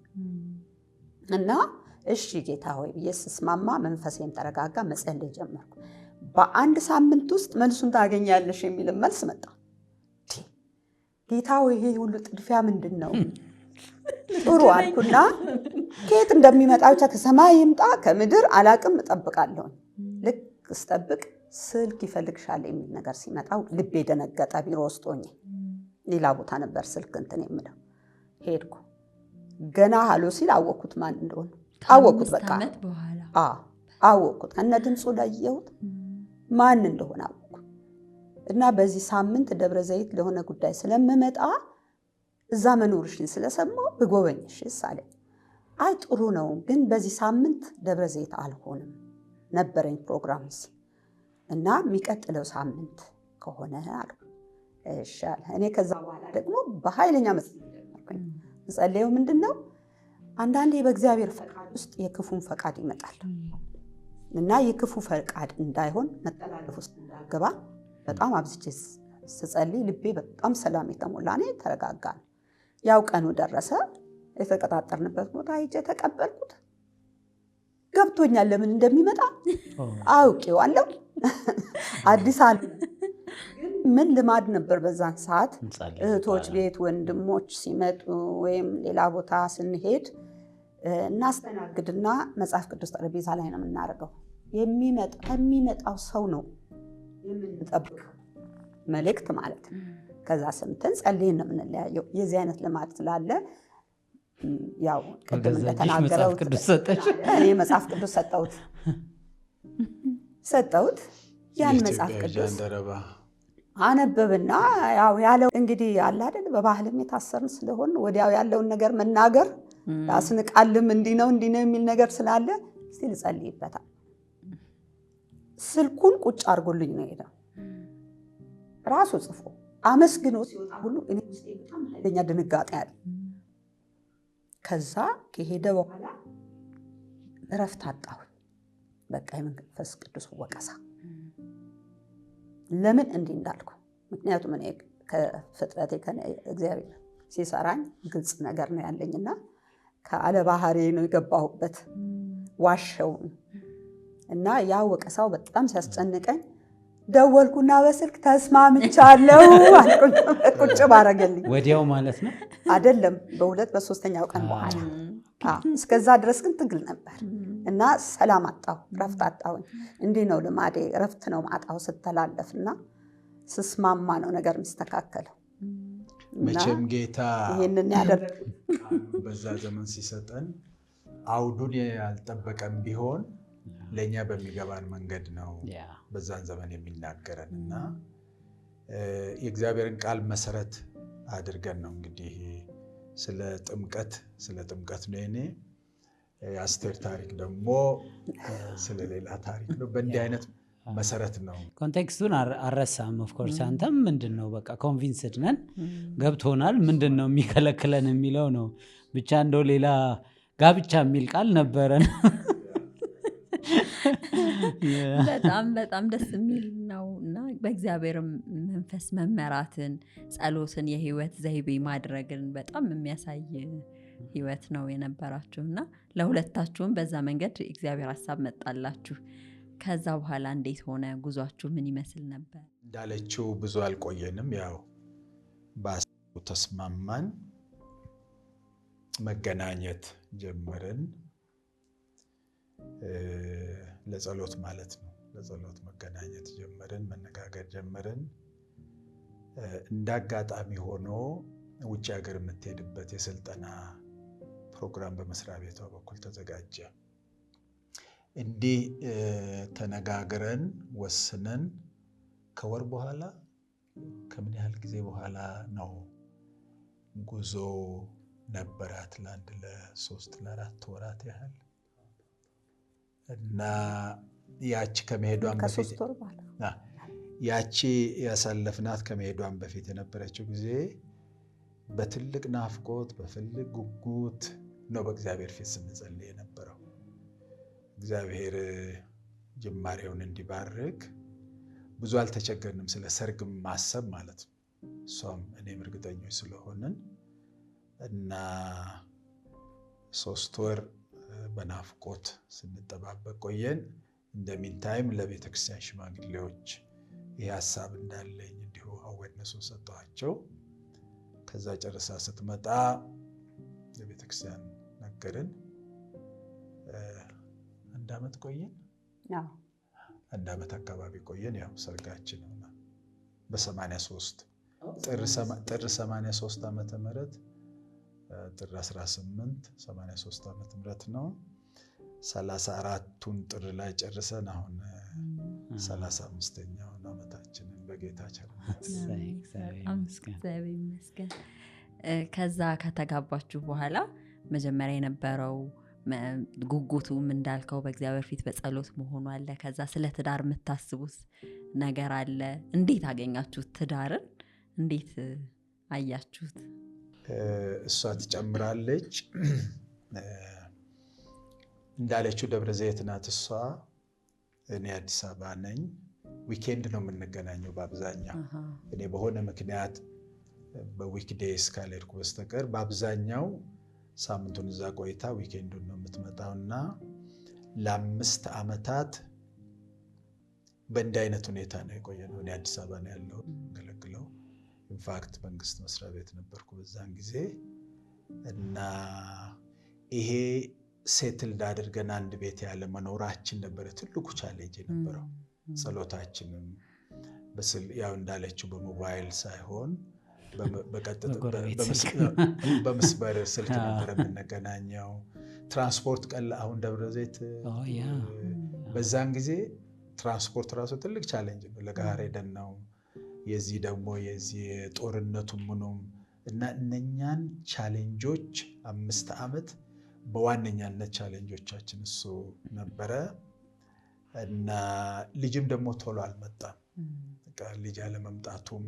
እና እሺ ጌታ ሆይ ብዬ ስስማማ መንፈሴም ተረጋጋ፣ መጸለይ ጀመርኩ። በአንድ ሳምንት ውስጥ መልሱን ታገኛለሽ የሚል መልስ መጣ። ጌታ ሆይ ይሄ ሁሉ ጥድፊያ ምንድን ነው? ጥሩ አልኩና ከየት እንደሚመጣ ብቻ ከሰማይ ይምጣ ከምድር አላቅም እጠብቃለሁ። ልክ ስጠብቅ ስልክ ይፈልግሻል የሚል ነገር ሲመጣው ልቤ ደነገጠ። ቢሮ ውስጥ ሆኜ ሌላ ቦታ ነበር ስልክ እንትን የምለው። ሄድኩ። ገና ሃሎ ሲል አወቅኩት ማን እንደሆነ አወቅኩት። በቃ አወቅኩት። ከነ ድምፁ ለየሁት ማን እንደሆነ አወቅኩት። እና በዚህ ሳምንት ደብረ ዘይት ለሆነ ጉዳይ ስለምመጣ እዛ መኖርሽን ስለሰማው ብጎበኝሽስ አለኝ። አይ ጥሩ ነው፣ ግን በዚህ ሳምንት ደብረ ዘይት አልሆንም ነበረኝ ፕሮግራም እና የሚቀጥለው ሳምንት ከሆነ አሉ። እሺ አለ። እኔ ከዛ በኋላ ደግሞ በኃይለኛ መስሎኝ ጀመርኩኝ። ጸልየው ምንድነው አንዳንዴ በእግዚአብሔር ፈቃድ ውስጥ የክፉን ፈቃድ ይመጣል እና የክፉ ፈቃድ እንዳይሆን መጠላለፍ ውስጥ እንዳልገባ በጣም አብዝቼ ስጸልይ ልቤ በጣም ሰላም የተሞላ ነው፣ ተረጋጋን። ያው ቀኑ ደረሰ። የተቀጣጠርንበት ቦታ ሄጄ ተቀበልኩት። ገብቶኛል ለምን እንደሚመጣ አውቄዋለሁ። አዲስ አለ ምን ልማድ ነበር በዛን ሰዓት እህቶች ቤት ወንድሞች ሲመጡ ወይም ሌላ ቦታ ስንሄድ እናስተናግድና መጽሐፍ ቅዱስ ጠረጴዛ ላይ ነው የምናደርገው። የሚመጣው ሰው ነው የምንጠብቀው መልእክት ማለት ነው። ከዛ ሰምተን ጸልየን ነው የምንለያየው። የዚህ አይነት ልማድ ስላለ ያው ቅድም እንደተናገረው እኔ መጽሐፍ ቅዱስ ሰጠሁት። ያን መጽሐፍ ቅዱስ አነበብና ያው ያለው እንግዲህ አለ አይደል በባህልም የታሰርን ስለሆነ ወዲያው ያለውን ነገር መናገር ያስንቃልም እንዲህ ነው የሚል ነገር ስላለ እስቲ ልጸልይበታል። ስልኩን ቁጭ አድርጎልኝ ነው ሄደው ራሱ ጽፎ አመስግኖ ሲወጣ ሁሉ እኔ ውስጥ በጣም ኃይለኛ ድንጋጤ አለ። ከዛ ከሄደ በኋላ እረፍት አጣሁ። በቃ የመንፈስ ቅዱስ ወቀሳ ለምን እንዲህ እንዳልኩ፣ ምክንያቱም እኔ ከፍጥረቴ እግዚአብሔር ሲሰራኝ ግልጽ ነገር ነው ያለኝና ከአለ ባህሪ ነው የገባሁበት ዋሸው እና ያ ወቀሳው በጣም ሲያስጨንቀኝ ደወልኩና በስልክ ተስማምቻለሁ አልኩኝ። ቁጭ ባረገልኝ ወዲያው ማለት ነው አይደለም፣ በሁለት በሶስተኛው ቀን በኋላ። እስከዛ ድረስ ግን ትግል ነበር እና ሰላም አጣሁ፣ ረፍት አጣሁኝ። እንዲህ ነው ልማዴ፣ ረፍት ነው ማጣሁ ስተላለፍና ስስማማ ነው ነገር የሚስተካከለው። መቼም ጌታ ይሄንን ያደረገው በዛ ዘመን ሲሰጠን አውዱን ያልጠበቀም ቢሆን ለኛ በሚገባን መንገድ ነው በዛን ዘመን የሚናገረን እና የእግዚአብሔርን ቃል መሰረት አድርገን ነው እንግዲህ ስለ ጥምቀት ነው። እኔ የአስቴር ታሪክ ደግሞ ስለ ሌላ ታሪክ ነው። በእንዲህ አይነት መሰረት ነው። ኮንቴክስቱን አረሳም። ኦፍኮርስ አንተም ምንድነው በቃ ኮንቪንስድ ነን ገብቶናል፣ ምንድነው የሚከለክለን የሚለው ነው ብቻ። እንደው ሌላ ጋብቻ የሚል ቃል ነበረን። በጣም ደስ የሚል ነው እና በእግዚአብሔር መንፈስ መመራትን፣ ጸሎትን የህይወት ዘይቤ ማድረግን በጣም የሚያሳይ ህይወት ነው የነበራችሁ እና ለሁለታችሁም በዛ መንገድ እግዚአብሔር ሀሳብ መጣላችሁ። ከዛ በኋላ እንዴት ሆነ? ጉዟችሁ ምን ይመስል ነበር? እንዳለችው ብዙ አልቆየንም። ያው በሀሳቡ ተስማማን፣ መገናኘት ጀመርን። ለጸሎት ማለት ነው። ለጸሎት መገናኘት ጀመርን፣ መነጋገር ጀመርን። እንዳጋጣሚ ሆኖ ውጭ ሀገር የምትሄድበት የስልጠና ፕሮግራም በመስሪያ ቤቷ በኩል ተዘጋጀ። እንዲህ ተነጋግረን ወስነን ከወር በኋላ ከምን ያህል ጊዜ በኋላ ነው ጉዞ ነበራት ለአንድ ለ3 ለ4 ወራት ያህል እና ያቺ ከመሄዷን በፊት ያቺ ያሳለፍናት ከመሄዷን በፊት የነበረችው ጊዜ በትልቅ ናፍቆት በትልቅ ጉጉት ነው በእግዚአብሔር ፊት ስንጸልይ የነበረው። እግዚአብሔር ጅማሬውን እንዲባርክ ብዙ አልተቸገርንም። ስለ ሰርግ ማሰብ ማለት ነው። እሷም እኔም እርግጠኞች ስለሆንን እና 3 ወር በናፍቆት ስንጠባበቅ ቆየን። እንደሚንታይም ለቤተክርስቲያን ሽማግሌዎች ይህ ሀሳብ እንዳለኝ እንዲሁ አዌርነሱን ሰጠኋቸው። ከዛ ጨርሳ ስትመጣ ለቤተክርስቲያን ነገርን። 1 ዓመት ቆየን። 1 ዓመት አካባቢ ቆየን። ያው ሰርጋችን ሆነ በ83 ጥር 83 ዓመተ ምህረት ጥር 18 83 ዓመተ ምህረት ነው። 34ቱን ጥር ላይ ጨርሰን አሁን 35ኛውን ዓመታችንን በጌታ ቸርነት እግዚአብሔር ይመስገን። ከዛ ከተጋባችሁ በኋላ መጀመሪያ የነበረው ጉጉቱም እንዳልከው በእግዚአብሔር ፊት በጸሎት መሆኑ አለ። ከዛ ስለ ትዳር የምታስቡት ነገር አለ። እንዴት አገኛችሁት? ትዳርን እንዴት አያችሁት? እሷ ትጨምራለች። እንዳለችው ደብረ ዘይት ናት እሷ፣ እኔ አዲስ አበባ ነኝ። ዊኬንድ ነው የምንገናኘው በአብዛኛው። እኔ በሆነ ምክንያት በዊክዴይስ ካልሄድኩ በስተቀር በአብዛኛው ሳምንቱን እዛ ቆይታ ዊኬንዱን ነው የምትመጣውና ለ5 ዓመታት በእንዲህ አይነት ሁኔታ ነው የቆየነው። እኔ አዲስ አበባ ነው ያለው ገለግለው። ኢንፋክት መንግስት መስሪያ ቤት ነበርኩ በዛን ጊዜ እና ይሄ ሴትልድ አድርገን አንድ ቤት ያለ መኖራችን ነበረ ትልቁ ቻሌንጅ የነበረው። ጸሎታችንም ያው እንዳለችው በሞባይል ሳይሆን በመስበር ስልክ ነበር የምንገናኘው። ትራንስፖርት ቀላ አሁን ደብረ ዘይት በዛን ጊዜ ትራንስፖርት ራሱ ትልቅ ቻሌንጅ ነው። ለጋር ሄደን ነው የዚህ ደግሞ የዚህ ጦርነቱም ምኑም እና እነኛን ቻሌንጆች 5 ዓመት በዋነኛነት ቻሌንጆቻችን እሱ ነበረ እና ልጅም ደግሞ ቶሎ አልመጣም። ልጅ አለመምጣቱም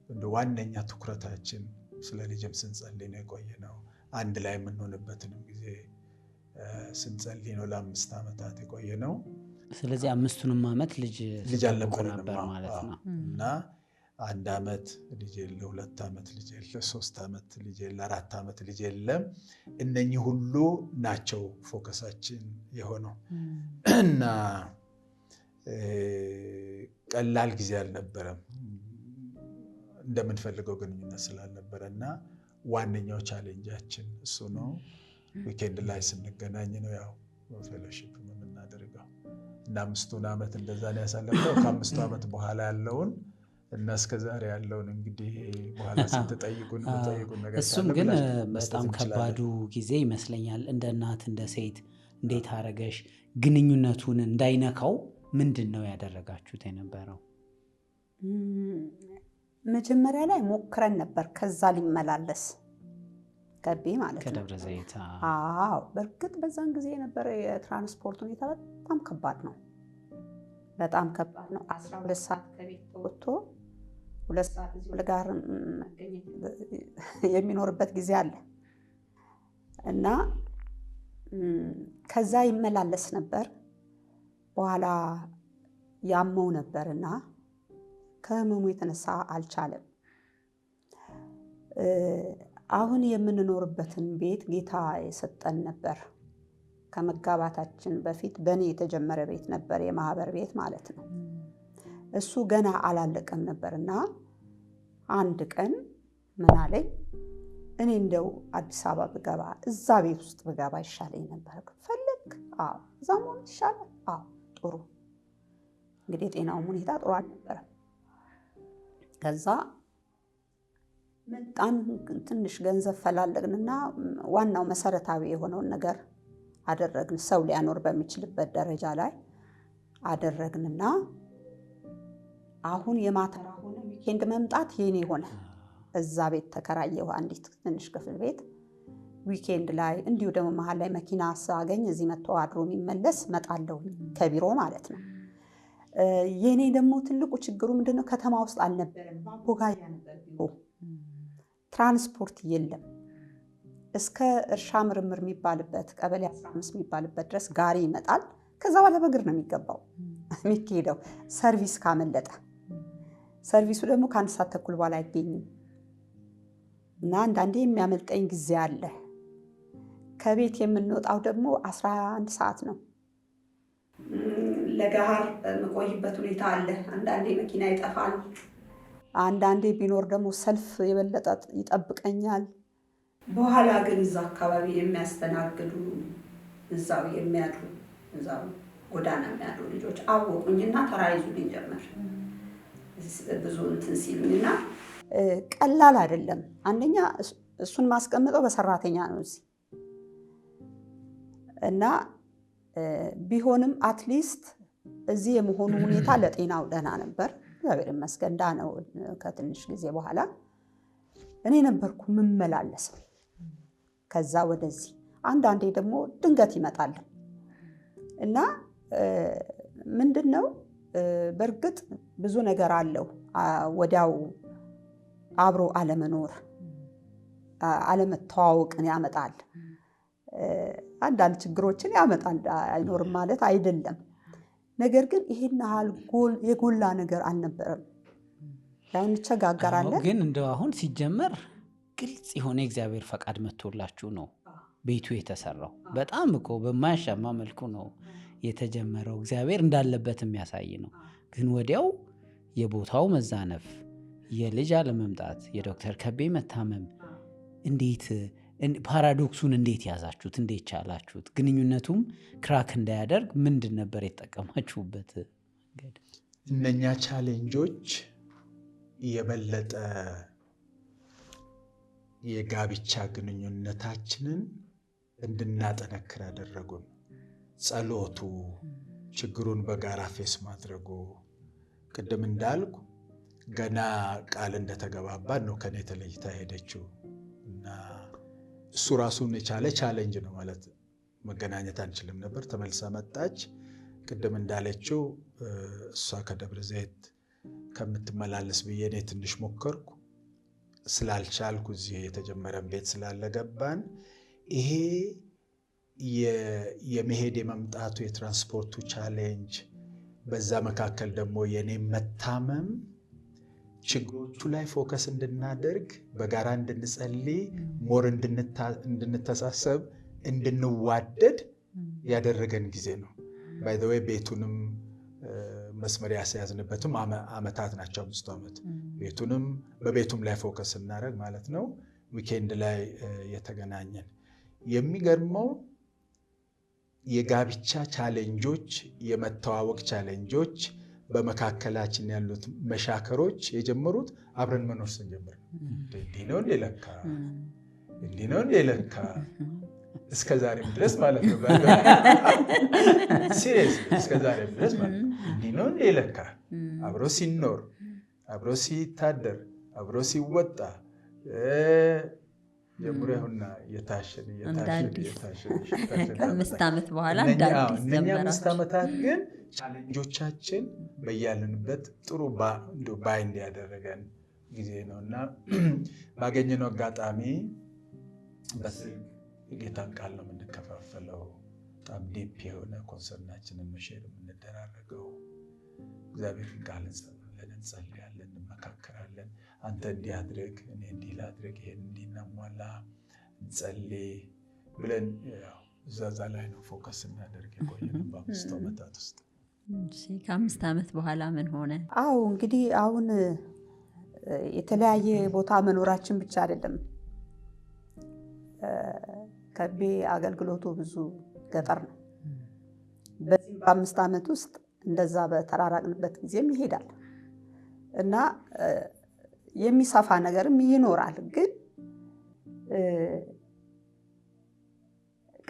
እንደ ዋነኛ ትኩረታችን ስለ ልጅም ስንጸልይ ነው የቆየነው። አንድ ላይ የምንሆንበትንም ጊዜ ስንጸልይ ነው ለ5 ዓመታት የቆየነው። ስለዚህ 5ቱንም ዓመት ልጅ አልነበረንም ነበር ማለት ነው እና 1 ዓመት ልጅ የለ፣ 2 ዓመት ልጅ የለ፣ 3 ዓመት ልጅ የለ፣ 4 ዓመት ልጅ የለም። እነኚህ ሁሉ ናቸው ፎከሳችን የሆነው እና ቀላል ጊዜ አልነበረም እንደምንፈልገው ግንኙነት ስላልነበረ እና ዋነኛው ቻሌንጃችን እሱ ነው። ዊኬንድ ላይ ስንገናኝ ነው ያው ፌሎሺፕ የምናደርገው እና 5ቱን ዓመት እንደዛ ነው ያሳለፈው። ከ5ቱ ዓመት በኋላ ያለውን እና እስከዛሬ ያለውን እንግዲህ በኋላ ስትጠይቁን ነገር እሱም ግን በጣም ከባዱ ጊዜ ይመስለኛል። እንደ እናት እንደ ሴት እንዴት አረገሽ? ግንኙነቱን እንዳይነካው ምንድን ነው ያደረጋችሁት የነበረው? መጀመሪያ ላይ ሞክረን ነበር ከዛ ሊመላለስ ከቤ ማለት ነው ከደብረ ዘይት። አዎ በእርግጥ በዛን ጊዜ የነበረ የትራንስፖርት ሁኔታ በጣም ከባድ ነው። በጣም ከባድ ነው። 12 ሰዓት ከቤት ተወጥቶ 2 ሰዓት እዚህ ለጋር መገኘት የሚኖርበት ጊዜ አለ እና ከዛ ይመላለስ ነበር። በኋላ ያመው ነበርና ከህመሙ የተነሳ አልቻለም። አሁን የምንኖርበትን ቤት ጌታ የሰጠን ነበር። ከመጋባታችን በፊት በእኔ የተጀመረ ቤት ነበር፣ የማህበር ቤት ማለት ነው። እሱ ገና አላለቀም ነበርና አንድ ቀን ምን አለኝ፣ እኔ እንደው አዲስ አበባ ብገባ እዛ ቤት ውስጥ ብገባ ይሻለኝ ነበር። ፈለግ? አዎ። እዛ መሆን ይሻላል? አዎ። ጥሩ። እንግዲህ የጤናው ሁኔታ ጥሩ አልነበረም። ከዛ መጣን፣ ትንሽ ገንዘብ ፈላለግንና ዋናው መሰረታዊ የሆነውን ነገር አደረግን። ሰው ሊያኖር በሚችልበት ደረጃ ላይ አደረግንና አሁን የማተራ ሆነ ዊኬንድ መምጣት የኔ ሆነ። እዛ ቤት ተከራየሁ፣ አንዲት ትንሽ ክፍል ቤት። ዊኬንድ ላይ እንዲሁ ደግሞ መሀል ላይ መኪና ሳገኝ እዚህ መጥቶ አድሮ የሚመለስ መጣለሁ፣ ከቢሮ ማለት ነው። የኔ ደግሞ ትልቁ ችግሩ ምንድነው? ከተማ ውስጥ አልነበረም፣ ባቦጋያ ነበር ቢሮ። ትራንስፖርት የለም። እስከ እርሻ ምርምር የሚባልበት ቀበሌ 15 የሚባልበት ድረስ ጋሪ ይመጣል። ከዛ በኋላ በእግር ነው የሚገባው የሚሄደው፣ ሰርቪስ ካመለጠ። ሰርቪሱ ደግሞ ከ1 ሰዓት ተኩል በኋላ አይገኝም እና አንዳንዴ የሚያመልጠኝ ጊዜ አለ። ከቤት የምንወጣው ደግሞ 11 ሰዓት ነው። ለጋር መቆይበት ሁኔታ አለ። አንዳንዴ መኪና ይጠፋል፣ አንዳንዴ ቢኖር ደግሞ ሰልፍ የበለጠ ይጠብቀኛል። በኋላ ግን እዛ አካባቢ የሚያስተናግዱ እዛው የሚያድሩ እዛው ጎዳና የሚያድሩ ልጆች አወቁኝና ተራይዙልኝ ጀመር። ብዙ እንትን ሲሉኝና ቀላል አይደለም። አንደኛ እሱን ማስቀምጠው በሰራተኛ ነው እዚህ እና ቢሆንም አትሊስት እዚህ የመሆኑ ሁኔታ ለጤናው ደህና ነበር። እግዚአብሔር ይመስገን ዳነው ከትንሽ ጊዜ በኋላ። እኔ ነበርኩ የምመላለሰው ከዛ ወደዚህ። አንዳንዴ ደግሞ ድንገት ይመጣል እና ምንድነው በእርግጥ ብዙ ነገር አለው። ወዲያው አብሮ አለመኖር አለመተዋወቅን ያመጣል። አንዳንድ ችግሮችን ያመጣል፣ አይኖርም ማለት አይደለም። ነገር ግን ይሄን ያህል የጎላ ነገር አልነበረም። ያው እንቸጋገራለን። ግን እንደው አሁን ሲጀመር ግልጽ የሆነ የእግዚአብሔር ፈቃድ መጥቶላችሁ ነው ቤቱ የተሰራው። በጣም እኮ በማያሻማ መልኩ ነው የተጀመረው። እግዚአብሔር እንዳለበት የሚያሳይ ነው። ግን ወዲያው የቦታው መዛነፍ፣ የልጅ አለመምጣት፣ የዶክተር ከቤ መታመም፣ እንዴት ፓራዶክሱን እንዴት ያዛችሁት? እንዴት ቻላችሁት? ግንኙነቱም ክራክ እንዳያደርግ ምንድን ነበር የተጠቀማችሁበት መንገድ? እነኛ ቻሌንጆች የበለጠ የጋብቻ ግንኙነታችንን እንድናጠነክር ያደረጉን። ጸሎቱ፣ ችግሩን በጋራ ፌስ ማድረጉ። ቅድም እንዳልኩ ገና ቃል እንደተገባባን ነው ከኔ ተለይታ ሄደችው እና እሱ ራሱን የቻለ ቻሌንጅ ነው ማለት መገናኘት አንችልም ነበር። ተመልሳ መጣች። ቅድም እንዳለችው እሷ ከደብረ ዘይት ከምትመላለስ ብዬ እኔ ትንሽ ሞከርኩ። ስላልቻልኩ እዚህ የተጀመረን ቤት ስላለገባን ይሄ የመሄድ የመምጣቱ የትራንስፖርቱ ቻሌንጅ፣ በዛ መካከል ደግሞ የኔ መታመም ችግሮቹ ላይ ፎከስ እንድናደርግ፣ በጋራ እንድንጸልይ፣ ሞር እንድንተሳሰብ፣ እንድንዋደድ ያደረገን ጊዜ ነው። ባይ ዘ ዌይ ቤቱንም መስመር ያስያዝንበትም አመታት ናቸው። 5 ዓመት ቤቱንም በቤቱም ላይ ፎከስ እናደርግ ማለት ነው። ዊኬንድ ላይ የተገናኘን። የሚገርመው የጋብቻ ቻሌንጆች፣ የመተዋወቅ ቻሌንጆች፣ በመካከላችን ያሉት መሻከሮች የጀመሩት አብረን መኖር ስንጀምር ነው። እንዲህ ነው እንደ ለካ እንዲህ ነው እንደ ለካ እስከ ዛሬም ድረስ ማለት ነው። ሲሪየስ እስከ ዛሬም ድረስ ማለት ነው። እንዲህ ነው እንደ ለካ አብሮ ሲኖር፣ አብሮ ሲታደር፣ አብሮ ሲወጣ ጀምሮ ይሁንና የታሸን 5 ዓመት በኋላ እነኛ 5 ዓመታት ግን ቻሌንጆቻችን በያልንበት ጥሩ ባይንድ ያደረገን ጊዜ ነው እና ባገኘነው አጋጣሚ በስልክ የጌታን ቃል ነው የምንከፋፈለው። በጣም ዲፕ የሆነ ኮንሰርናችንን መሼር የምንደራረገው። እግዚአብሔርን ቃል እንጸልያለን፣ እንመካከራለን። አንተ እንዲህ አድርግ፣ እኔ እንዲህ ላድርግ፣ ይሄን እንዲህ እናሟላ፣ እንጸልይ ብለን እዛዛ ላይ ነው ፎከስ እናደርግ የቆየነው በ5 ዓመታት ውስጥ። ከ5 ዓመት በኋላ ምን ሆነ? አዎ እንግዲህ አሁን የተለያየ ቦታ መኖራችን ብቻ አይደለም። ከቤ አገልግሎቱ ብዙ ገጠር ነው። በዚህ በ5 ዓመት ውስጥ እንደዛ በተራራቅንበት ጊዜም ይሄዳል እና የሚሰፋ ነገርም ይኖራል። ግን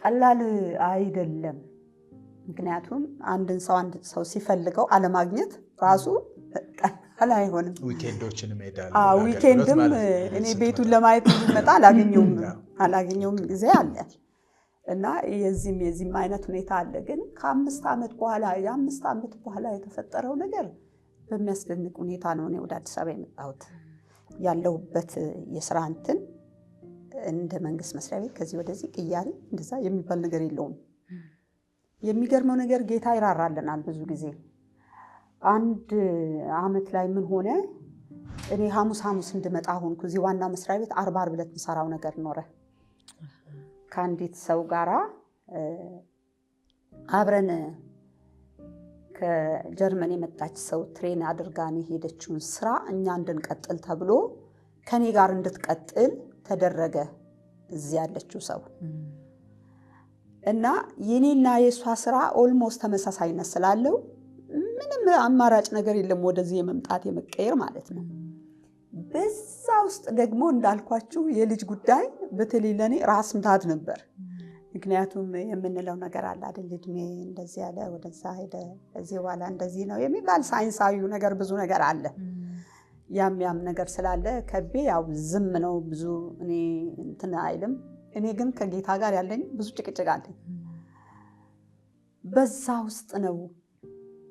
ቀላል አይደለም። ምክንያቱም አንድ ሰው ሲፈልገው አለማግኘት ራሱ ቀላል አይሆንም። ዊኬንዶችንም ሄዳል። ዊኬንድም እኔ ቤቱን ለማየት መጣ አላገኘውም ጊዜ አለ እና የዚህም አይነት ሁኔታ አለ። ግን ከ5 ዓመት በኋላ የ5 ዓመት በኋላ የተፈጠረው ነገር በሚያስደንቅ ሁኔታ ነው። እኔ ወደ አዲስ አበባ የመጣሁት ያለሁበት የስራ እንደ መንግስት መስሪያ ቤት ከዚህ ወደዚህ ቅያሪ እንደዛ የሚባል ነገር የለውም። የሚገርመው ነገር ጌታ ይራራልናል። ብዙ ጊዜ 1 ዓመት ላይ ምን ሆነ፣ እኔ ሐሙስ እንድመጣ ሆንኩ። እዚህ ዋና መስሪያ ቤት 40 ዕለት የምሰራው ነገር ኖረ። ከአንዲት ሰው ጋራ አብረን ከጀርመን የመጣች ሰው ትሬን አድርጋን የሄደችውን ስራ እኛ እንድንቀጥል ተብሎ ከኔ ጋር እንድትቀጥል ተደረገ። እዚህ ያለችው ሰው እና የኔና የሷ ስራ ኦልሞስት ተመሳሳይነት ስላለው ምንም አማራጭ ነገር የለም ወደዚህ የመምጣት የመቀየር ማለት ነው። በዛ ውስጥ ደግሞ እንዳልኳችሁ የልጅ ጉዳይ በተለይ ለኔ ራስ ምታት ነበር። ምክንያቱም የምንለው ነገር አለ አይደል፣ እድሜ እንደዚህ ያለ ወደዛ ሄደ፣ እዚህ በኋላ እንደዚህ ነው የሚባል ሳይንሳዊው ነገር ብዙ ነገር አለ። ያም ነገር ስላለ ከቤ ያው ዝም ነው ብዙ እኔ እንትን አይልም። እኔ ግን ከጌታ ጋር ያለኝ ብዙ ጭቅጭቅ አለኝ። በዛ ውስጥ ነው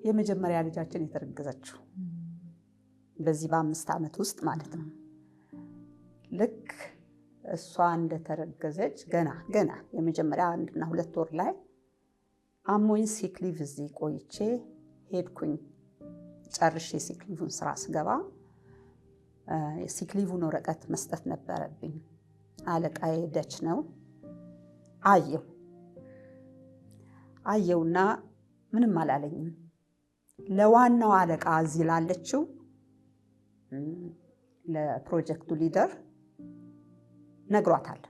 የመጀመሪያ ልጃችን የተረገዘችው። በዚህ በ5 ዓመት ውስጥ ማለት ነው። ልክ እሷ እንደተረገዘች ገና የመጀመሪያ 1 እና 2 ወር ላይ አሞኝ ሲክሊቭ እዚህ ቆይቼ ሄድኩኝ። ጨርሼ ሲክሊቭን ስራ ስገባ የሲክሊቭን ወረቀት መስጠት ነበረብኝ። አለቃዬ ደች ነው። አየውና ምንም አላለኝም። ለዋናው አለቃ እዚህ ላለችው ለፕሮጀክቱ ሊደር ነግሯታል።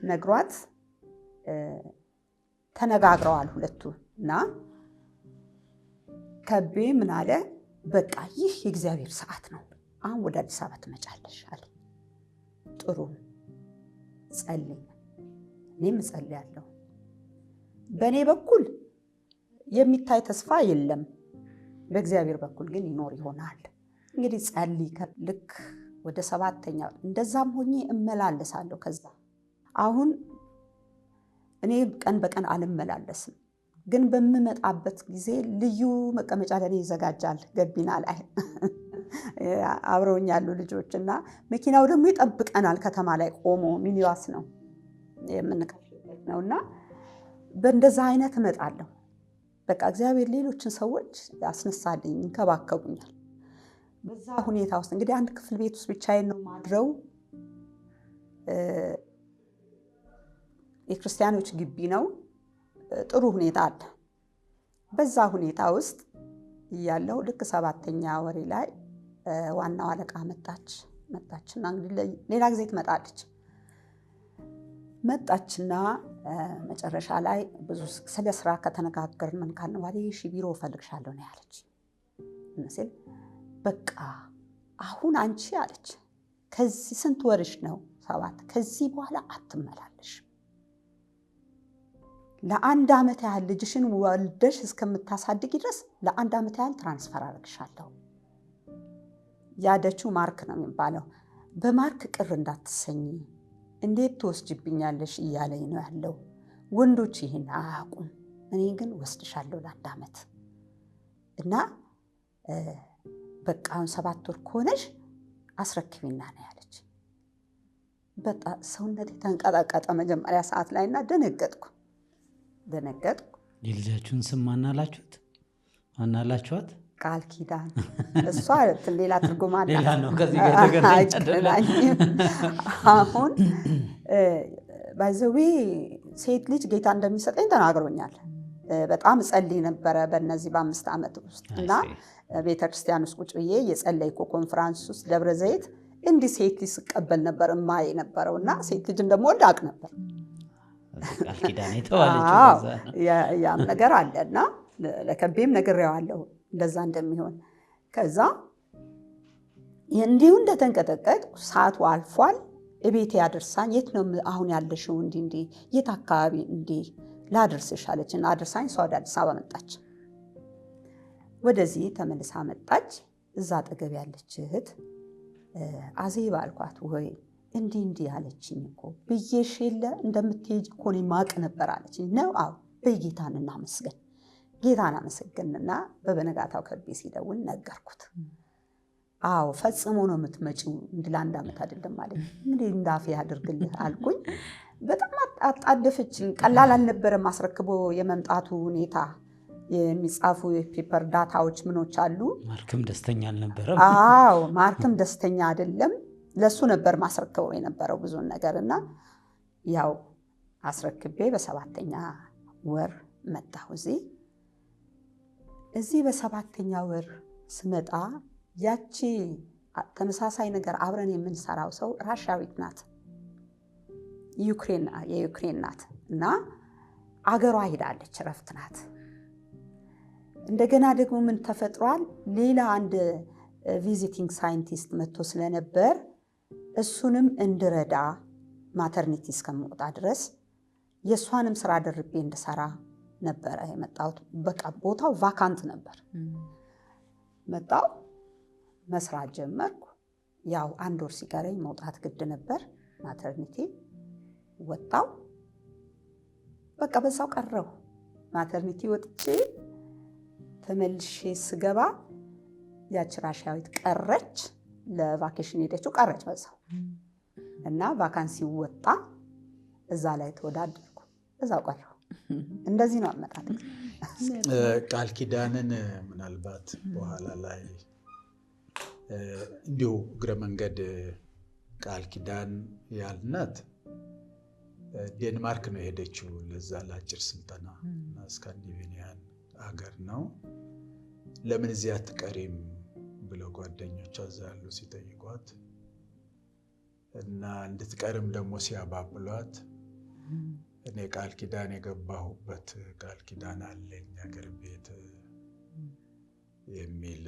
ነግሯት ተነጋግረዋል ሁለቱ እና ከቤ ምን አለ፣ በቃ ይህ የእግዚአብሔር ሰዓት ነው፣ አሁን ወደ አዲስ አበባ ትመጫለሽ አለ። ጥሩ ጸልይ፣ እኔም እጸልያለሁ። በእኔ በኩል የሚታይ ተስፋ የለም፣ በእግዚአብሔር በኩል ግን ይኖር ይሆናል። እንግዲህ ጸልይ። ልክ ወደ 7ኛ እንደዛም ሆኜ እመላለሳለሁ። ከዛ አሁን እኔ ቀን በቀን አልመላለስም፣ ግን በምመጣበት ጊዜ ልዩ መቀመጫ ለኔ ይዘጋጃል ገቢና ላይ አብረውኝ ያሉ ልጆች እና መኪናው ደግሞ ይጠብቀናል። ከተማ ላይ ቆሞ ሚኒባስ ነው የምንቀርበት ነውና በእንደዛ አይነት እመጣለሁ። በቃ እግዚአብሔር ሌሎችን ሰዎች ያስነሳልኝ፣ ይንከባከቡኛል። በዛ ሁኔታ ውስጥ እንግዲህ አንድ ክፍል ቤት ውስጥ ብቻዬን ነው ማድረው። የክርስቲያኖች ግቢ ነው። ጥሩ ሁኔታ አለ። በዛ ሁኔታ ውስጥ እያለሁ ልክ 7ኛ ወሬ ላይ ዋናው አለቃ መጣችና እንግዲህ ሌላ ጊዜ ትመጣለች። መጣችና መጨረሻ ላይ ብዙ ስለ ስራ ከተነጋገርን ምን ካልን ዋሌ ቢሮ እፈልግሻለሁ ነው ያለች። እነዚህ በቃ አሁን አንቺ አለች ከዚህ ስንት ወርሽ ነው? 7 ከዚህ በኋላ አትመላለሽ። ለ1 ዓመት ያህል ልጅሽን ወልደሽ እስከምታሳድጊ ድረስ ለ1 ዓመት ያህል ትራንስፈር አደርግሻለሁ። ያደችው ማርክ ነው የሚባለው። በማርክ ቅር እንዳትሰኝ፣ እንዴት ትወስጅብኛለሽ እያለኝ ነው ያለው። ወንዶች ይሄን አያውቁም፣ እኔ ግን ወስድሻለሁ ለ1 ዓመት እና በቃ አሁን 7 ወር ከሆነሽ አስረክቢና ነው ያለች። በጣም ሰውነቴ ተንቀጠቀጠ መጀመሪያ ሰዓት ላይ እና ደነገጥኩ። የልጃችሁን ስም ማናላችሁት? ማናላችኋት? ቃል ኪዳን። እሷ ሌላ ትርጉም አለ፣ ሌላ ነው ከዚህ ጋር ተገናኝ። አሁን ባይዘዌ ሴት ልጅ ጌታ እንደሚሰጠኝ ተናግሮኛል። በጣም ጸልይ ነበረ በእነዚህ በ5 ዓመት ውስጥ እና ቤተክርስቲያን ውስጥ ቁጭ ብዬ የጸለይኩ ኮንፈረንስ ውስጥ ደብረ ዘይት እንዲህ ሴት ልጅ ስቀበል ነበር እማዬ ነበረው እና ሴት ልጅ እንደምወልድ አውቅ ነበር። ቃል ኪዳን የተዋለችው ያም ነገር አለና ለከቤም ነግሬዋለሁ እንደዛ እንደሚሆን። ከዛ እንዲሁ እንደተንቀጠቀጥ ሰዓቱ አልፏል። እቤቴ ያደርሳኝ። የት ነው አሁን ያለሽው? እንዲህ የት አካባቢ እንዲህ ላደርስሽ አለችና አደርሳኝ። እሷ ወደ አዲስ አበባ መጣች። ወደዚህ ተመልሳ መጣች። እዛ አጠገብ ያለች እህት አዜብ አልኳት፣ ወይ እንዲህ አለችኝ እኮ ብዬሽ የለ እንደምትሄጂ እኮ እኔ ማቅ ነበር አለችኝ። ነው አዎ፣ በጌታን እናመስገን። ጌታን አመሰግንና በበነጋታው ከቤ ሲደውል ነገርኩት። አዎ ፈጽሞ ነው የምትመጪው፣ እንዲህ ለ1 ዓመት አይደለም ማለት እንግዲህ እንዳፌ አድርግልህ አልኩኝ። በጣም አጣደፈችኝ። ቀላል አልነበረም አስረክቦ የመምጣቱ ሁኔታ። የሚጻፉ የፔፐር ዳታዎች ምኖች አሉ። ማርክም ደስተኛ አልነበረም። አዎ ማርክም ደስተኛ አይደለም። ለሱ ነበር ማስረክበው የነበረው ብዙን ነገርና ያው አስረክቤ በ7ኛ ወር መጣሁ። እዚህ በ7ኛ ወር ስመጣ ያቺ ተመሳሳይ ነገር አብረን የምንሰራው ሰው ራሻዊት ናት፣ የዩክሬን ናት እና አገሯ ሄዳለች፣ ረፍት ናት። እንደገና ደግሞ ምን ተፈጥሯል? ሌላ አንድ ቪዚቲንግ ሳይንቲስት መጥቶ ስለነበር እሱንም እንድረዳ ማተርኒቲ እስከምወጣ ድረስ የእሷንም ስራ ደርቤ እንድሰራ ነበረ የመጣሁት። በቃ ቦታው ቫካንት ነበር። መጣሁ፣ መስራት ጀመርኩ። ያው 1 ወር ሲቀረኝ መውጣት ግድ ነበር ማተርኒቲ። ወጣሁ፣ በቃ በዛው ቀረሁ። ማተርኒቲ ወጥቼ ተመልሼ ስገባ ያች ራሻዊት ቀረች። ለቫኬሽን ሄደችው፣ ቀረች በዛው። እና ቫካንሲ ወጣ፣ እዛ ላይ ተወዳደርኩ፣ እዛ ቀረሁ። እንደዚህ ነው አመጣጥ። ቃል ኪዳንን ምናልባት በኋላ ላይ እንዲሁ እግረ መንገድ ቃል ኪዳን ያልናት ዴንማርክ ነው የሄደችው ለዛ ለአጭር ስልጠና፣ ስካንዲኔቪያን ሀገር ነው። ለምን እዚያ አትቀሪም ብለው ጓደኞቿ እዛ ያሉ ሲጠይቋት እና እንድትቀርም ደግሞ ሲያባብሏት እኔ ቃል ኪዳን የገባሁበት ቃል ኪዳን አለኝ አገር ቤት የሚል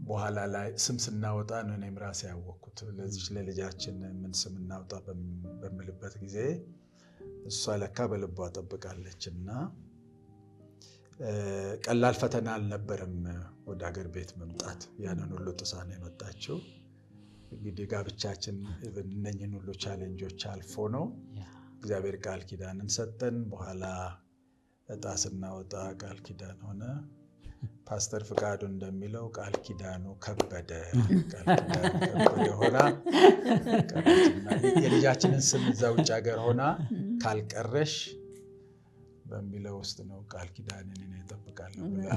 በኋላ ላይ ስም ስናወጣ ነው እኔም ራሴ ያወቅኩት። ለዚህ ለልጃችን ምን ስም እናውጣ በምልበት ጊዜ እሷ ለካ በልቧ ጠብቃለች እና ቀላል ፈተና አልነበረም ወደ ሀገር ቤት መምጣት። ያንን ሁሉ ጥሳ ነው የመጣችው። እንግዲህ ጋብቻችን እነኝህን ሁሉ ቻሌንጆች አልፎ ነው እግዚአብሔር ቃል ኪዳንን ሰጠን። በኋላ እጣ ስናወጣ ቃል ኪዳን ሆነ። ፓስተር ፍቃዱ እንደሚለው ቃል ኪዳኑ ከበደ። ቃል ኪዳኑ ከበደ ሆና የልጃችንን ስም እዛ ውጭ ሀገር ሆና ካልቀረሽ በሚለው ውስጥ ነው ቃል ኪዳንን እኔ እጠብቃለሁ ብላ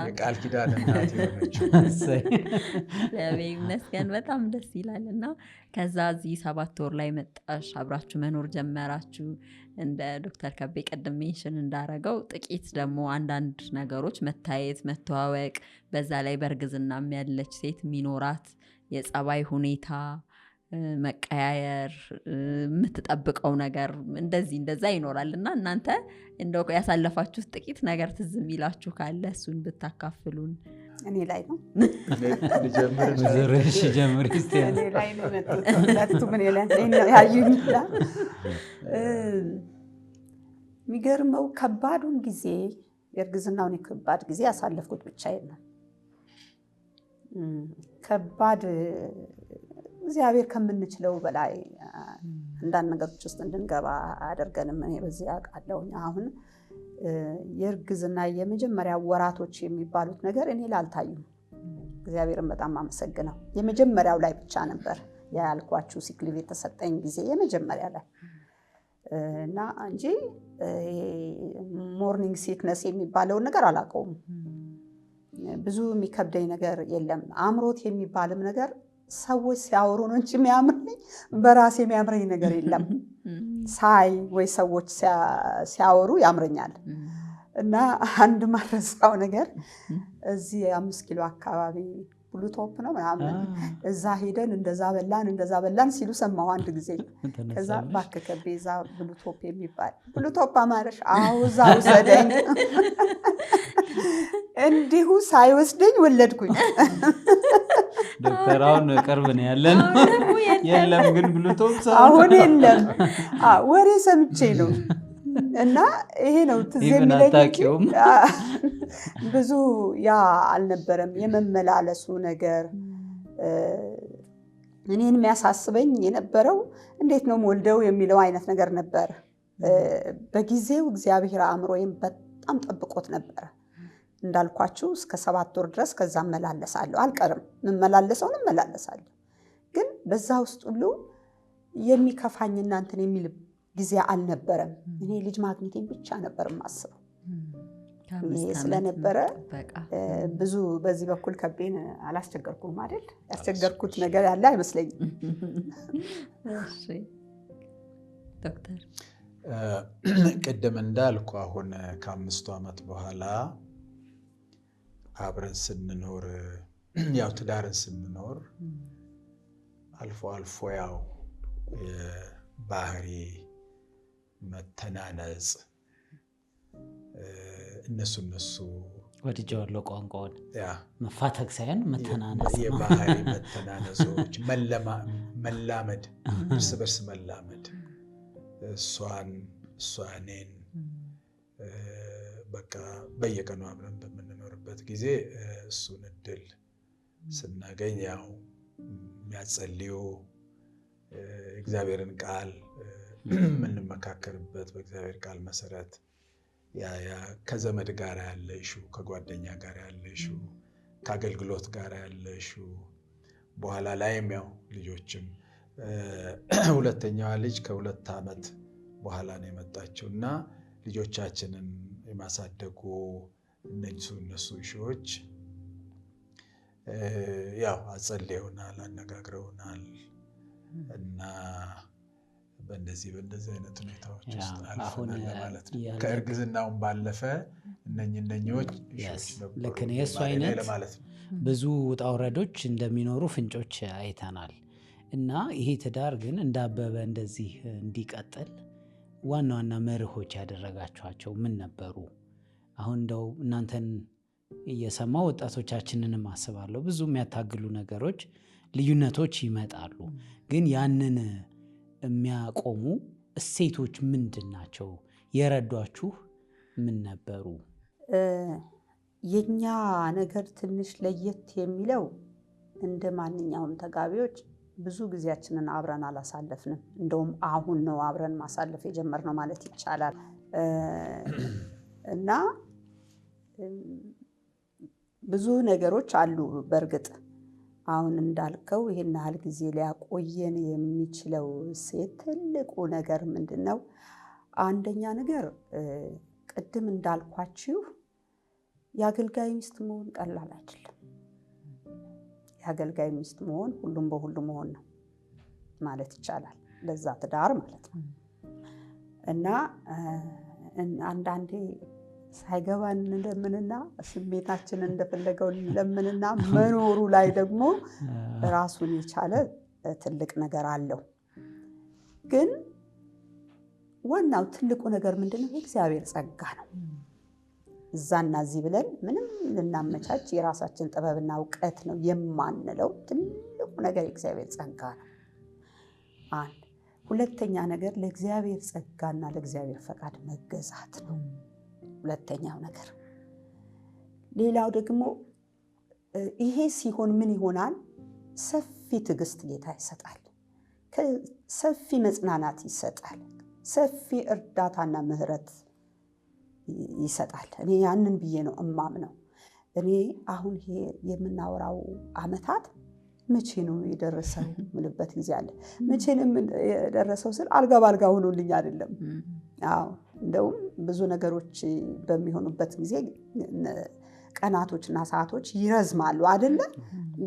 የቃል ኪዳን እናት የሆነችው። እግዚአብሔር ይመስገን፣ በጣም ደስ ይላል። እና ከዛ እዚህ 7 ወር ላይ መጣሽ፣ አብራችሁ መኖር ጀመራችሁ። እንደ ዶክተር ከቤ ቀደም ሜንሽን እንዳረገው ጥቂት ደግሞ አንዳንድ ነገሮች መታየት፣ መተዋወቅ፣ በዛ ላይ በእርግዝናም ያለች ሴት የሚኖራት የጸባይ ሁኔታ መቀያየር፣ የምትጠብቀው ነገር እንደዛ ይኖራል። እና እናንተ እንደው ያሳለፋችሁት ጥቂት ነገር ትዝ የሚላችሁ ካለ እሱን ብታካፍሉን። እኔ ላይ ነው ዙርሽ ጀምሪ እስቲ። እኔ ላይ ነው ሁለቱም እኔ ላይ ነው ያዩኝ። የሚገርመው ከባዱን ጊዜ የእርግዝናውን ከባድ ጊዜ ያሳለፍኩት ብቻዬን ነው። ከባድ እግዚአብሔር ከምንችለው በላይ አንዳንድ ነገሮች ውስጥ እንድንገባ አደርገንም። እኔ በዚህ አውቃለሁ። አሁን የእርግዝና የመጀመሪያ ወራቶች የሚባሉት ነገር እኔ ላልታዩ እግዚአብሔርን በጣም አመሰግነው። የመጀመሪያው ላይ ብቻ ነበር ያልኳችሁ ሲክሊቭ የተሰጠኝ ጊዜ የመጀመሪያ ላይ እና እንጂ ሞርኒንግ ሲክነስ የሚባለውን ነገር አላውቀውም። ብዙ የሚከብደኝ ነገር የለም። አምሮት የሚባልም ነገር ሰዎች ሲያወሩ ነው እንጂ የሚያምረኝ በራሴ የሚያምረኝ ነገር የለም። ሳይ ወይ ሰዎች ሲያወሩ ያምረኛል። እና አንድ ማረሳው ነገር እዚህ 5 ኪሎ አካባቢ ብሉቶፕ ነው ምናምን እዛ ሄደን እንደዛ በላን ሲሉ ሰማሁ አንድ ጊዜ። ከዛ እባክህ ከቤ እዛ ብሉቶፕ የሚባል ብሉቶፕ አማረሽ? አዎ እዛ ውሰደኝ። እንዲሁ ሳይወስደኝ ወለድኩኝ። ዶክተር አሁን ቅርብ ነው ያለን። የለም ግን ብሉቶፕ አሁን የለም። ወሬ ሰምቼ ነው። እና ይሄ ነው ትዝ የሚለኝ። ብዙ ያ አልነበረም የመመላለሱ ነገር። እኔን የሚያሳስበኝ የነበረው እንዴት ነው ወልደው የሚለው አይነት ነገር ነበር። በጊዜው እግዚአብሔር አእምሮዬን በጣም ጠብቆት ነበር። እንዳልኳችሁ እስከ 7 ወር ድረስ ከዛ እመላለሳለሁ። አልቀርም፣ እመላለሰውን እመላለሳለሁ። ግን በዛ ውስጥ ሁሉ የሚከፋኝ እናንተን የሚል ጊዜ አልነበረም። እኔ ልጅ ማግኘቴን ብቻ ነበር የማስበው። ይሄ ስለነበረ ብዙ በዚህ በኩል ከቤን አላስቸገርኩም አይደል? ያስቸገርኩት ነገር ያለ አይመስለኝም። እሺ ዶክተር ቅድም እንዳልኩ አሁን ከ5 ዓመት በኋላ አብረን ስንኖር ያው ትዳርን ስንኖር አልፎ አልፎ ያው ባህሪ መተናነጽ እነሱ ወድጀዋለሁ ቋንቋውን መፋተግ ሳይሆን መተናነጽ፣ የባህሪ መተናነጾች፣ መላመድ፣ እርስ በርስ መላመድ፣ እሷ እኔን በቃ በየቀኑ አብረን በምንኖርበት ጊዜ እሱን እድል ስናገኝ ያው የሚያጸልዩ እግዚአብሔርን ቃል የምንመካከርበት በእግዚአብሔር ቃል መሰረት ያ ከዘመድ ጋር ያለ ኢሹ፣ ከጓደኛ ጋር ያለ ኢሹ፣ ከአገልግሎት ጋር ያለ ኢሹ በኋላ ላይም ያው ልጆችም ሁለተኛዋ ልጅ ከ2 ዓመት በኋላ ነው የመጣችው እና ልጆቻችንን የማሳደጉ እነሱ ሺዎች ያው አጸልየውናል፣ አነጋግረውናል እና በእንደዚህ አይነት ሁኔታዎች ውስጥ አልፈናል ማለት ነው። ከእርግዝናውም ባለፈ እነኚዎች ልክ ነው የእሱ አይነት ብዙ ውጣ ውረዶች እንደሚኖሩ ፍንጮች አይተናል። እና ይሄ ትዳር ግን እንዳበበ እንደዚህ እንዲቀጥል ዋና ዋና መርሆች ያደረጋችኋቸው ምን ነበሩ? አሁን እንደው እናንተን እየሰማ ወጣቶቻችንንም አስባለሁ። ብዙ የሚያታግሉ ነገሮች፣ ልዩነቶች ይመጣሉ። ግን ያንን የሚያቆሙ እሴቶች ምንድን ናቸው? የረዷችሁ ምን ነበሩ? የኛ ነገር ትንሽ ለየት የሚለው እንደ ማንኛውም ተጋቢዎች ብዙ ጊዜያችንን አብረን አላሳለፍንም። እንደውም አሁን ነው አብረን ማሳለፍ የጀመርነው ማለት ይቻላል። እና ብዙ ነገሮች አሉ። በእርግጥ አሁን እንዳልከው ይሄን ያህል ጊዜ ሊያቆየን የሚችለው ሴት ትልቁ ነገር ምንድን ነው? አንደኛ ነገር ቅድም እንዳልኳችሁ የአገልጋይ ሚስት መሆን ቀላል አይደለም። የአገልጋይ ሚስት መሆን ሁሉም በሁሉ መሆን ነው ማለት ይቻላል፣ ለዛ ትዳር ማለት ነው። እና አንዳንዴ ሳይገባን እንለምንና ስሜታችንን እንደፈለገው እንለምንና መኖሩ ላይ ደግሞ ራሱን የቻለ ትልቅ ነገር አለው። ግን ዋናው ትልቁ ነገር ምንድነው? የእግዚአብሔር ጸጋ ነው። እዛና እዚህ ብለን ምንም ልናመቻች የራሳችን ጥበብና እውቀት ነው የማንለው። ትልቁ ነገር የእግዚአብሔር ጸጋ ነው። አንድ ሁለተኛ ነገር ለእግዚአብሔር ጸጋና ለእግዚአብሔር ፈቃድ መገዛት ነው። ሁለተኛው ነገር። ሌላው ደግሞ ይሄ ሲሆን ምን ይሆናል? ሰፊ ትዕግስት ጌታ ይሰጣል። ሰፊ መጽናናት ይሰጣል። ሰፊ እርዳታና ምሕረት ይሰጣል። እኔ ያንን ብዬ ነው እማምነው። እኔ አሁን ይሄ የምናወራው ዓመታት መቼ ነው የደረሰው ምልበት ጊዜ አለ። መቼ ነው የደረሰው ስል አልጋ ባልጋ ሆኖልኝ አይደለም። አዎ እንደውም ብዙ ነገሮች በሚሆኑበት ጊዜ ቀናቶችና ሰዓቶች ይረዝማሉ አይደለ?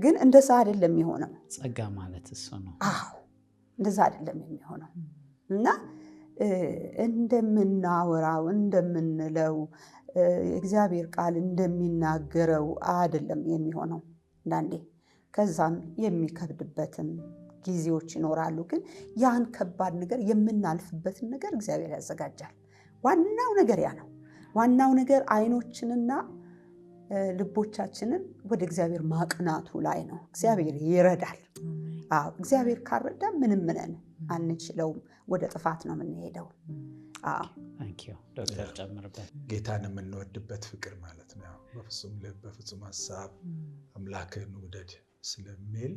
ግን እንደዛ አይደለም የሚሆነው። ጸጋ ማለት እሱ ነው። አዎ እንደዛ አይደለም የሚሆነው። እና እንደምናወራው እንደምንለው እግዚአብሔር ቃል እንደሚናገረው አይደለም የሚሆነው አንዳንዴ። ከዛም የሚከብድበትም ጊዜዎች ይኖራሉ። ግን ያን ከባድ ነገር የምናልፍበትን ነገር እግዚአብሔር ያዘጋጃል። ዋናው ነገር ያ ነው። ዋናው ነገር አይኖችንና ልቦቻችንን ወደ እግዚአብሔር ማቅናቱ ላይ ነው። እግዚአብሔር ይረዳል። አዎ እግዚአብሔር ካልረዳ ምንም ነን አንችለውም። ወደ ጥፋት ነው የምንሄደው። አዎ ዶክተር ጨምርበት። ጌታን የምንወድበት ፍቅር ማለት ነው። በፍጹም ልብ በፍጹም ሀሳብ አምላክህን ውደድ ስለሚል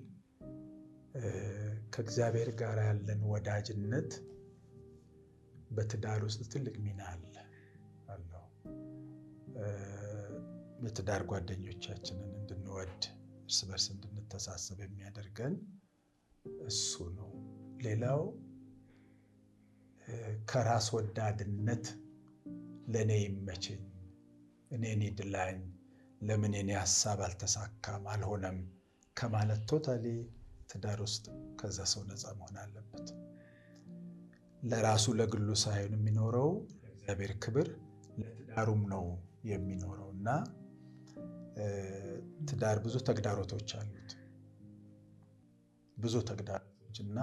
ከእግዚአብሔር ጋር ያለን ወዳጅነት በትዳር ውስጥ ትልቅ ሚና አለው። የትዳር ጓደኞቻችንን እንድንወድ እርስ በርስ እንድንተሳሰብ የሚያደርገን እሱ ነው። ሌላው ከራስ ወዳድነት ለእኔ ይመቸኝ፣ እኔን ይድላኝ፣ ለምን የኔ ሀሳብ አልተሳካም አልሆነም ከማለት ቶታሊ ትዳር ውስጥ ከዛ ሰው ነፃ መሆን አለበት። ለራሱ ለግሉ ሳይሆን የሚኖረው ለእግዚአብሔር ክብር ለትዳሩም ነው የሚኖረው። እና ትዳር ብዙ ተግዳሮቶች አሉት፣ ብዙ ተግዳሮቶች እና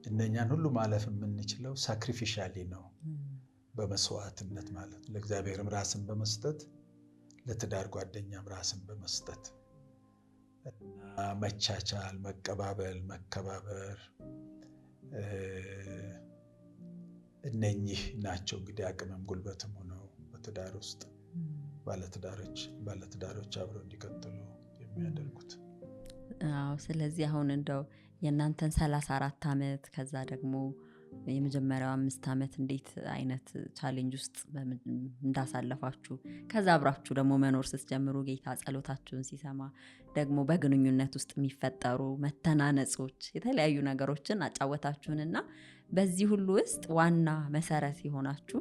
እነኛን ሁሉ ማለፍ የምንችለው ሳክሪፊሻሊ ነው፣ በመስዋዕትነት ማለት ለእግዚአብሔርም ራስን በመስጠት ለትዳር ጓደኛም ራስን በመስጠት እና መቻቻል፣ መቀባበል፣ መከባበር እነኚህ ናቸው እንግዲህ አቅምም ጉልበትም ሆነው በትዳር ውስጥ ባለትዳሮች አብረው እንዲቀጥሉ የሚያደርጉት። አዎ። ስለዚህ አሁን እንደው የእናንተን 34 ዓመት ከዛ ደግሞ የመጀመሪያው 5 ዓመት እንዴት አይነት ቻሌንጅ ውስጥ እንዳሳለፋችሁ ከዛ አብራችሁ ደግሞ መኖር ስትጀምሩ ጌታ ጸሎታችሁን ሲሰማ ደግሞ በግንኙነት ውስጥ የሚፈጠሩ መተናነጾች የተለያዩ ነገሮችን አጫወታችሁንና በዚህ ሁሉ ውስጥ ዋና መሰረት የሆናችሁ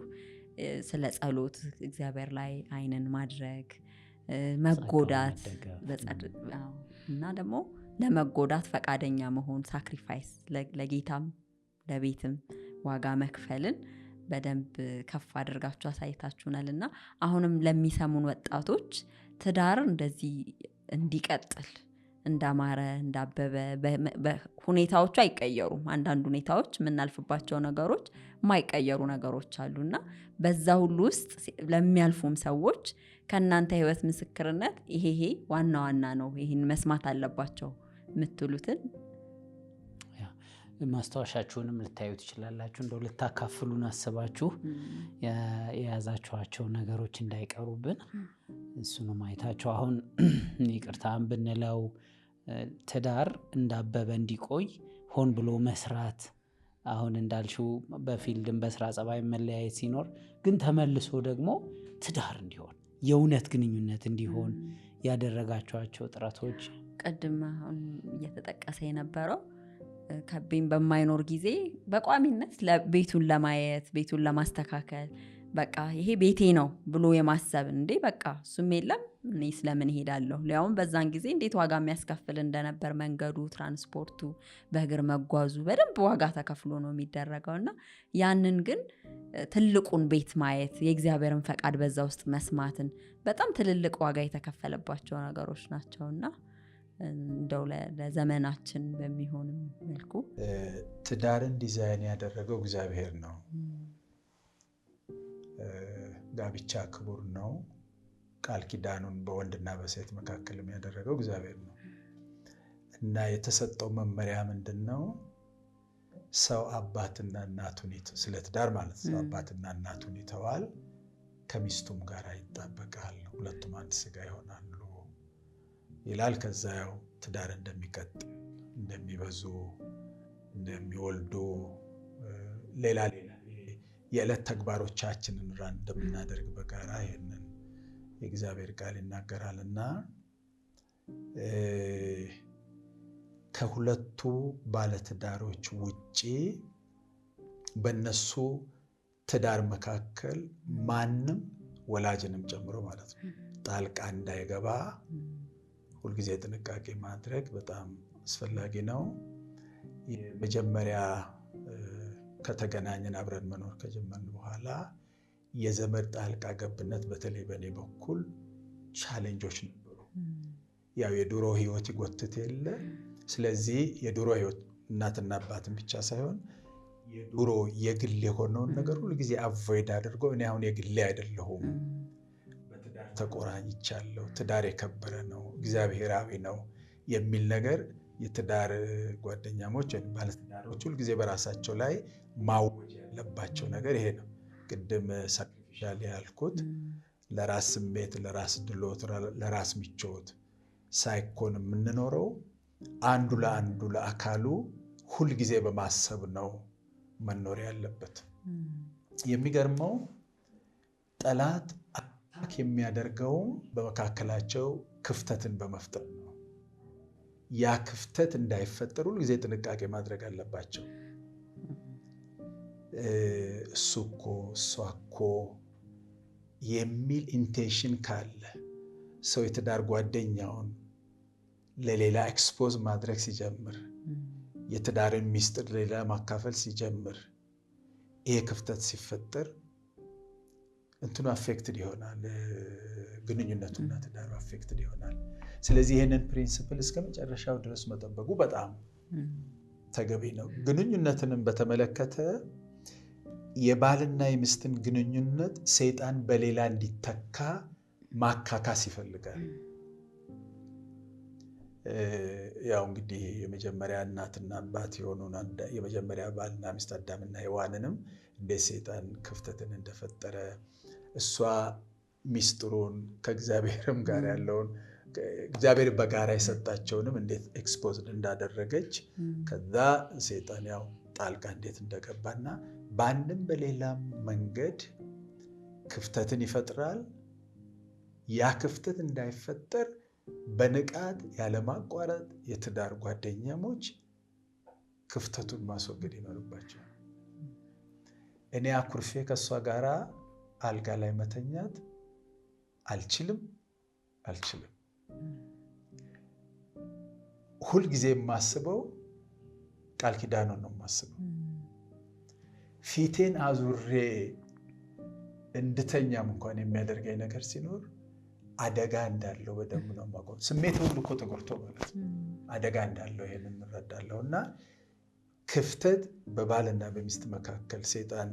ስለ ጸሎት እግዚአብሔር ላይ አይንን ማድረግ መጎዳት እና ደግሞ ለመጎዳት ፈቃደኛ መሆን ሳክሪፋይስ ለጌታም ለቤትም ዋጋ መክፈልን በደንብ ከፍ አድርጋችሁ አሳይታችሁናልና አሁንም ለሚሰሙን ወጣቶች ትዳር እንደዚህ እንዲቀጥል እንዳማረ እንዳበበ ሁኔታዎቹ አይቀየሩም። አንዳንድ ሁኔታዎች የምናልፍባቸው ነገሮች ማይቀየሩ ነገሮች አሉና በዛ ሁሉ ውስጥ ለሚያልፉም ሰዎች ከእናንተ ህይወት ምስክርነት ይሄ ዋና ዋና ነው ይሄን መስማት አለባቸው የምትሉትን ማስታወሻችሁንም ልታዩ ትችላላችሁ። እንደው ልታካፍሉን አስባችሁ የያዛችኋቸው ነገሮች እንዳይቀሩብን እሱንም አይታችሁ አሁን ይቅርታን ብንለው ትዳር እንዳበበ እንዲቆይ ሆን ብሎ መስራት አሁን እንዳልሽው በፊልድም በስራ ጸባይ መለያየት ሲኖር ግን ተመልሶ ደግሞ ትዳር እንዲሆን የእውነት ግንኙነት እንዲሆን ያደረጋችኋቸው ጥረቶች ቅድም አሁን እየተጠቀሰ የነበረው ከቤን በማይኖር ጊዜ በቋሚነት ቤቱን ለማየት ቤቱን ለማስተካከል በቃ ይሄ ቤቴ ነው ብሎ የማሰብ እንዴ በቃ እሱም የለም እኔ ስለምን ሄዳለሁ ሊያውም በዛን ጊዜ እንዴት ዋጋ የሚያስከፍል እንደነበር መንገዱ ትራንስፖርቱ በእግር መጓዙ በደንብ ዋጋ ተከፍሎ ነው የሚደረገውና ያንን ግን ትልቁን ቤት ማየት የእግዚአብሔርን ፈቃድ በዛ ውስጥ መስማትን በጣም ትልልቅ ዋጋ የተከፈለባቸው ነገሮች ናቸውና እንደው ለዘመናችን በሚሆንም መልኩ ትዳርን ዲዛይን ያደረገው እግዚአብሔር ነው። ጋብቻ ክቡር ነው። ቃል ኪዳኑን በወንድና በሴት መካከል ያደረገው እግዚአብሔር ነው እና የተሰጠው መመሪያ ምንድነው? ሰው አባትና እናቱን ስለ ትዳር ማለት ነው አባትና እናቱን ይተዋል ከሚስቱም ጋር ይጣበቃል ሁለቱም አንድ ስጋ ይሆናሉ ይላል። ከዛ ያው ትዳር እንደሚቀጥል እንደሚበዙ እንደሚወልዱ ሌላ የዕለት ተግባሮቻችንን እንደምናደርግ በጋራ ይሄንን የእግዚአብሔር ቃል ይናገራልና ከሁለቱ ባለትዳሮች ውጪ በእነሱ ትዳር መካከል ማንም ወላጅንም ጨምሮ ማለት ነው ጣልቃ እንዳይገባ ሁልጊዜ ጥንቃቄ ማድረግ በጣም አስፈላጊ ነው። የመጀመሪያ ከተገናኘን አብረን መኖር ከጀመርን በኋላ የዘመድ ጣልቃ ገብነት በተለይ በኔ በኩል ቻሌንጆች ነበሩ። ያው የድሮ ህይወት ይጎትት የለ። ስለዚህ የድሮ ህይወት እናትና አባትን ብቻ ሳይሆን የድሮ የግል የሆነውን ነገር ሁሉ ጊዜ አቮይድ አድርጎ እኔ አሁን የግሌ አይደለሁም በትዳር ተቆራኝቻለሁ፣ ትዳር የከበረ ነው፣ እግዚአብሔራዊ ነው የሚል ነገር የትዳር ጓደኛሞች ወይም ባለትዳሮች ሁሉ ጊዜ በራሳቸው ላይ ማወጅ ያለባቸው ነገር ይሄ ነው። ቅድም ሳክሪፊሻል ያልኩት ለራስ ስሜት፣ ለራስ ድሎት፣ ለራስ ምቾት ሳይኮን የምንኖረው አንዱ ለአንዱ ለአካሉ ሁል ጊዜ በማሰብ ነው መኖር ያለበት። የሚገርመው ጠላት አታክ የሚያደርገው በመካከላቸው ክፍተትን በመፍጠር ነው። ያ ክፍተት እንዳይፈጠር ሁሉ ጊዜ ጥንቃቄ ማድረግ አለባቸው። እሱ እኮ እሷ እኮ የሚል ኢንቴንሽን ካለ ሰው የትዳር ጓደኛውን ለሌላ ኤክስፖዝ ማድረግ ሲጀምር፣ የትዳርን ሚስጥር ለሌላ ማካፈል ሲጀምር፣ ይሄ ክፍተት ሲፈጠር እንትኑ አፌክትድ ይሆናል፣ ግንኙነቱና ትዳሩ አፌክትድ ይሆናል። ስለዚህ ይህንን ፕሪንሲፕል እስከ መጨረሻው ድረስ መጠበቁ በጣም ተገቢ ነው። ግንኙነትንም በተመለከተ የባልና የሚስትን ግንኙነት ሰይጣን በሌላ እንዲተካ ማካካስ ይፈልጋል። ያው እንግዲህ የመጀመሪያ እናትና አባት የሆኑ የመጀመሪያ ባልና ሚስት አዳምና ሔዋንንም እንዴት ሰይጣን ክፍተትን እንደፈጠረ እሷ ሚስጥሩን ከእግዚአብሔርም ጋር ያለውን እግዚአብሔር በጋራ የሰጣቸውንም እንዴት ኤክስፖዝድ እንዳደረገች ከዛ ሰይጣን ያው ጣልቃ እንዴት እንደገባና በአንድም በሌላም መንገድ ክፍተትን ይፈጥራል። ያ ክፍተት እንዳይፈጠር በንቃት ያለማቋረጥ የትዳር ጓደኛሞች ክፍተቱን ማስወገድ ይኖርባቸዋል። እኔ አኩርፌ ከእሷ ጋር አልጋ ላይ መተኛት አልችልም። ሁልጊዜ የማስበው ቃል ኪዳኑን ነው የማስበው። ፊቴን አዙሬ እንድተኛም እንኳን የሚያደርገኝ ነገር ሲኖር አደጋ እንዳለው በደንብ ነው የማውቀው። ስሜት ሁሉ እኮ ተጎድቶ ማለት ነው አደጋ እንዳለው ይሄንን እንረዳለሁ። እና ክፍተት በባልና በሚስት መካከል ሰይጣን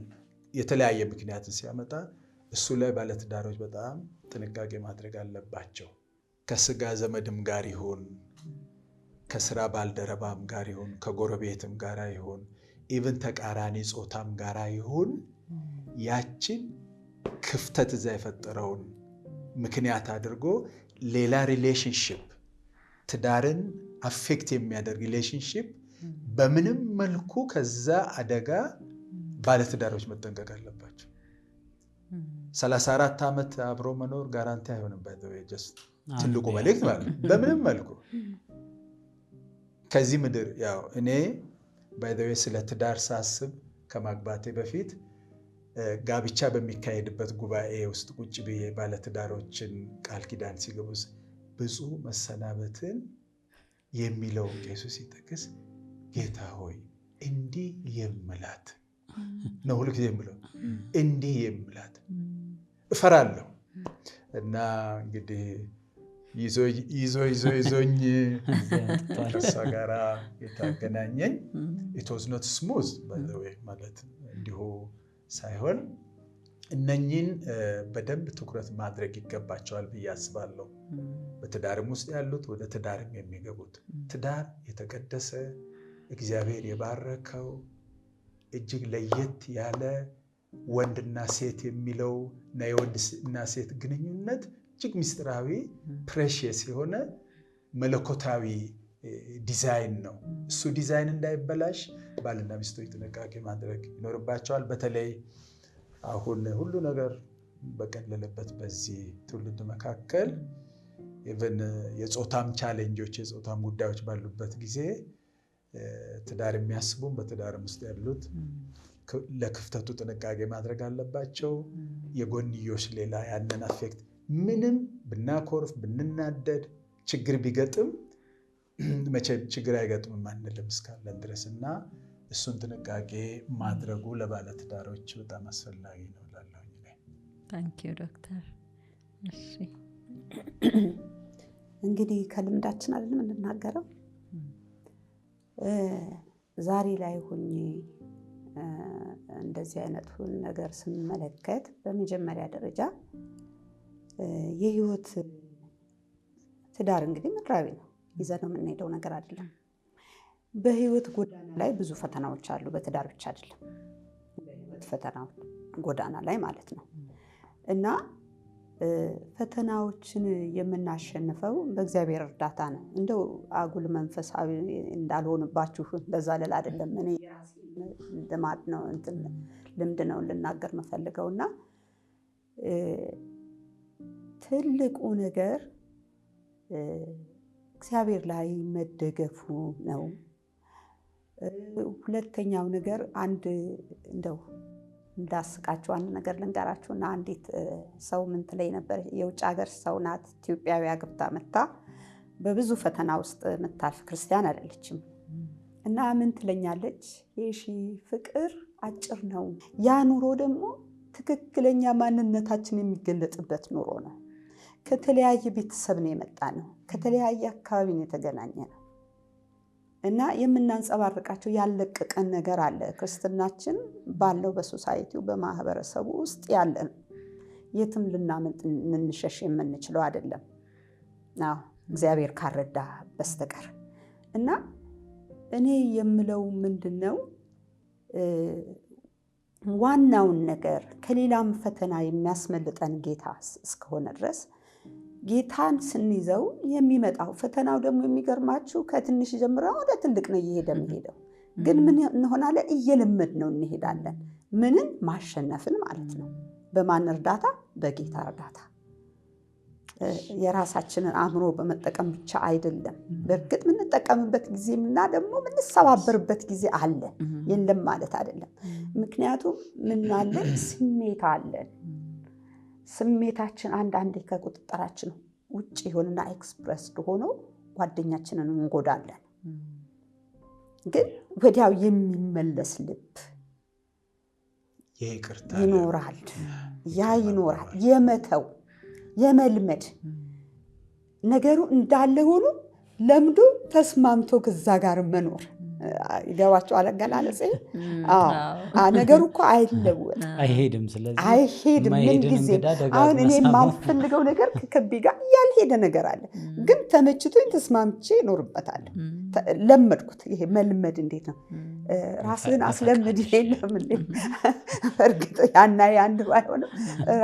የተለያየ ምክንያትን ሲያመጣ እሱ ላይ ባለትዳሮች በጣም ጥንቃቄ ማድረግ አለባቸው። ከስጋ ዘመድም ጋር ይሁን፣ ከስራ ባልደረባም ጋር ይሁን፣ ከጎረቤትም ጋር ይሁን፣ ኢቭን ተቃራኒ ጾታም ጋር ይሁን ያችን ክፍተት እዛ የፈጠረውን ምክንያት አድርጎ ሌላ ሪሌሽንሽፕ ትዳርን አፌክት የሚያደርግ ሪሌሽንሽፕ በምንም መልኩ ከዛ አደጋ ባለትዳሮች መጠንቀቅ አለባቸው። 34 ዓመት አብሮ መኖር ጋራንቲ አይሆንም። ትልቁ መልእክት ማለት በምንም መልኩ ከዚህ ምድር ያው እኔ ስለ ትዳር ሳስብ ከማግባቴ በፊት ጋብቻ በሚካሄድበት ጉባኤ ውስጥ ቁጭ ብዬ ባለትዳሮችን ቃል ኪዳን ሲገቡስ ብዙ መሰናበትን የሚለው ቄሱ ሲጠቅስ ጌታ ሆይ እንዲህ የምላት ነው ሁልጊዜ የምለው እንዲህ የምላት እፈራለሁ። እና እንግዲህ ይዞኝ ከእሷ ጋር የታገናኘኝ it was not smooth by the way ማለት እንዲሁ ሳይሆን እነኚህን በደንብ ትኩረት ማድረግ ይገባቸዋል ብዬ አስባለሁ። በትዳርም ውስጥ ያሉት ወደ ትዳርም የሚገቡት ትዳር የተቀደሰ እግዚአብሔር የባረከው እጅግ ለየት ያለ ወንድና ሴት የሚለው እና የወንድና ሴት ግንኙነት እጅግ ምስጢራዊ ፕሬሺየስ የሆነ መለኮታዊ ዲዛይን ነው። እሱ ዲዛይን እንዳይበላሽ ባልና ሚስቶች ጥንቃቄ ማድረግ ይኖርባቸዋል። በተለይ አሁን ሁሉ ነገር በቀለለበት በዚህ ትውልድ መካከል ኢቭን የጾታም ቻሌንጆች የጾታም ጉዳዮች ባሉበት ጊዜ ትዳር የሚያስቡም በትዳርም ውስጥ ያሉት ለክፍተቱ ጥንቃቄ ማድረግ አለባቸው። የጎንዮሽ ሌላ ያንን አፌክት ምንም ብናኮርፍ ብንናደድ ችግር ቢገጥም መቼም ችግር አይገጥምም አንልም እስካለን ድረስ እና እሱን ጥንቃቄ ማድረጉ ለባለትዳሮች በጣም አስፈላጊ ነው እላለሁ። ታንኪዩ ዶክተር። እሺ እንግዲህ ከልምዳችን አይደለም እንናገረው ዛሬ ላይ ሆኜ እንደዚህ አይነቱን ነገር ስንመለከት በመጀመሪያ ደረጃ የህይወት ትዳር እንግዲህ ምድራዊ ነው፣ ይዘነው የምንሄደው ነገር አይደለም። በህይወት ጎዳና ላይ ብዙ ፈተናዎች አሉ። በትዳር ብቻ አይደለም፣ በህይወት ፈተና ጎዳና ላይ ማለት ነው። እና ፈተናዎችን የምናሸንፈው በእግዚአብሔር እርዳታ ነው። እንደው አጉል መንፈሳዊ እንዳልሆንባችሁ በዛ ልል አይደለም። እኔ ልማድ ነው ልምድ ነው ልናገር መፈልገውና ትልቁ ነገር እግዚአብሔር ላይ መደገፉ ነው። ሁለተኛው ነገር አንድ እንደው እንዳስቃችሁ አንድ ነገር ልንገራችሁና አንዲት ሰው ምን ትለኝ ነበር። የውጭ ሀገር ሰው ናት፣ ኢትዮጵያዊ አግብታ መጣ በብዙ ፈተና ውስጥ የምታልፍ ክርስቲያን አይደለችም። እና ምን ትለኛለች? የሺ ፍቅር አጭር ነው፣ ያ ኑሮ ደግሞ ትክክለኛ ማንነታችን የሚገለጥበት ኑሮ ነው። ከተለያየ ቤተሰብ ነው የመጣ ነው፣ ከተለያየ አካባቢ ነው የተገናኘ ነው እና የምናንጸባርቃቸው ያለቀቀን ነገር አለ። ክርስትናችን ባለው በሶሳይቲው በማህበረሰቡ ውስጥ ያለ ነው። የትም ልናመልጥ ልንሸሽ የምንችለው አይደለም እግዚአብሔር ካረዳ በስተቀር። እና እኔ የምለው ምንድነው ዋናውን ነገር ከሌላም ፈተና የሚያስመልጠን ጌታ እስከሆነ ድረስ ጌታን ስንይዘው የሚመጣው ፈተናው ደግሞ የሚገርማችሁ ከትንሽ ጀምሮ ወደ ትልቅ ነው እየሄደ የሚሄደው። ግን ምን እንሆናለን? እየለመድ ነው እንሄዳለን። ምንን ማሸነፍን ማለት ነው። በማን እርዳታ? በጌታ እርዳታ። የራሳችንን አእምሮ በመጠቀም ብቻ አይደለም። በእርግጥ የምንጠቀምበት ጊዜና ደግሞ የምንሰባበርበት ጊዜ አለ፣ የለም ማለት አይደለም። ምክንያቱም ምን አለን? ስሜት አለን። ስሜታችን አንዳንዴ ከቁጥጥራችን ውጭ የሆነና ኤክስፕረስድ ሆኖ ጓደኛችንን እንጎዳለን። ግን ወዲያው የሚመለስ ልብ ይኖራል። ያ ይኖራል። የመተው የመልመድ ነገሩ እንዳለ ሆኖ ለምዶ ተስማምቶ ከዛ ጋር መኖር ይገባቸው አለገላለጽ። ነገሩ እኮ አይለወጥ አይሄድም። ስለዚህ አይሄድም። ምን ጊዜ አሁን እኔ የማልፈልገው ነገር ከከቢ ጋር ያልሄደ ነገር አለ፣ ግን ተመችቶኝ ተስማምቼ እኖርበታለሁ። ለመድኩት። ይሄ መልመድ እንዴት ነው? ራስህን አስለምድ የለም እንዴ? እርግጥ ያና ያንድ ባይሆንም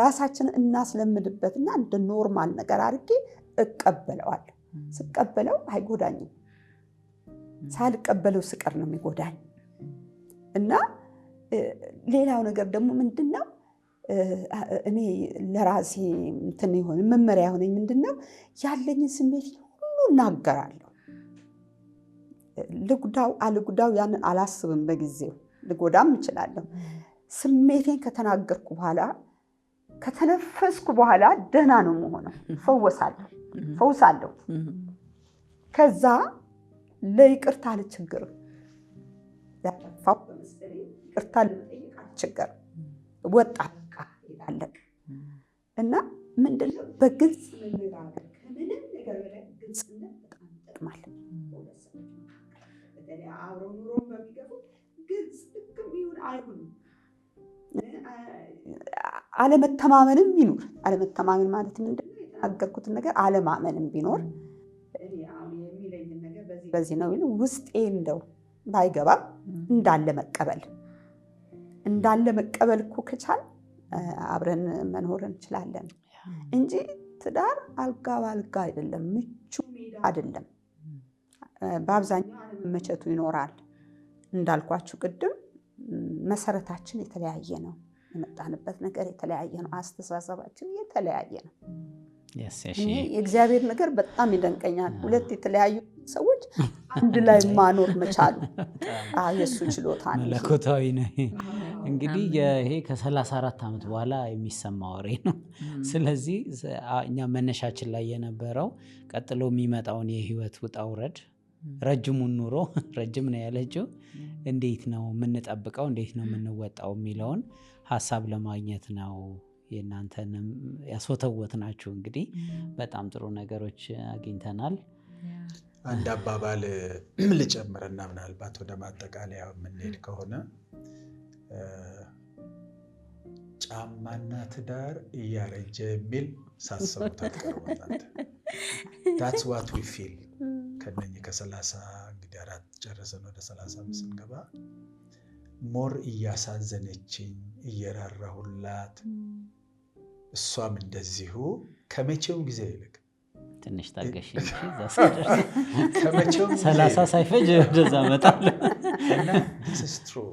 ራሳችንን እናስለምድበትና እንደ ኖርማል ነገር አድርጌ እቀበለዋለሁ። ስቀበለው አይጎዳኝም። ሳልቀበለው ስቀር ነው የሚጎዳኝ። እና ሌላው ነገር ደግሞ ምንድነው? እኔ ለራሴ እንትን ይሆን መመሪያ ሆነኝ። ምንድነው? ያለኝን ስሜት ሁሉ እናገራለሁ። ልጉዳው አልጉዳው ያንን አላስብም። በጊዜው ልጎዳም እችላለሁ። ስሜቴን ከተናገርኩ በኋላ ከተነፈስኩ በኋላ ደህና ነው የምሆነው። ፈውሳለሁ። ከዛ ለይቅርታ አልቸገርም። ያጠፋው ይቅርታ ለመጠየቅ አልቸገርም። ወጣ ይላል። እና ምንድነው? በግልጽ መነጋገር ከምንም ነገር በላይ ግልጽነት በጣም ይጠቅማል። በተለይ አብረው ኑሮ በሚገቡ ግልጽ ልክም ይሁን አይሁን አለመተማመንም ይኖር። አለመተማመን ማለት ምንድነው? የተናገርኩትን ነገር አለማመንም ቢኖር የሚለኝን ነገር በዚህ ነው ውስጤ እንደው ባይገባ እንዳለ መቀበል እኮ ከቻል አብረን መኖር እንችላለን እንጂ ትዳር አልጋ ባልጋ አይደለም፣ ምቹ ሜዳ አይደለም። በአብዛኛው አለመመቸቱ ይኖራል። እንዳልኳችሁ ቅድም መሰረታችን የተለያየ ነው። የመጣንበት ነገር የተለያየ ነው። አስተሳሰባችን የተለያየ ነው። የእግዚአብሔር ነገር በጣም ይደንቀኛል። ሁለት የተለያዩ ሰዎች አንድ ላይ ማኖር መቻሉ የእሱ ችሎታ ነው፣ መለኮታዊ ነው። እንግዲህ ይሄ ከ34 ዓመት በኋላ የሚሰማ ወሬ ነው። ስለዚህ እኛ መነሻችን ላይ የነበረው ቀጥሎ የሚመጣውን የህይወት ውጣ ውረድ፣ ረጅሙን ኑሮ ረጅም ነው ያለችው፣ እንዴት ነው የምንጠብቀው፣ እንዴት ነው የምንወጣው የሚለውን ሀሳብ ለማግኘት ነው የእናንተንም ያስወተወት ናችሁ። እንግዲህ በጣም ጥሩ ነገሮች አግኝተናል። አንድ አባባል ልጨምርና ምናልባት ወደ ማጠቃለያ የምንሄድ ከሆነ ጫማና ትዳር እያረጀ የሚል ሳስቡት አትቀርቦናል። that's what we feel ከነኚህ ከ30 እንግዲህ 4 ጨርሰን ወደ 35 ስንገባ ሞር እያሳዘነችኝ እየራራሁላት እሷም እንደዚሁ ከመቼውም ጊዜ ይልቅ ትንሽ ታገሽ ከመቼውም 30 ሳይፈጅ ወደዛ መጣለሁ እና this is true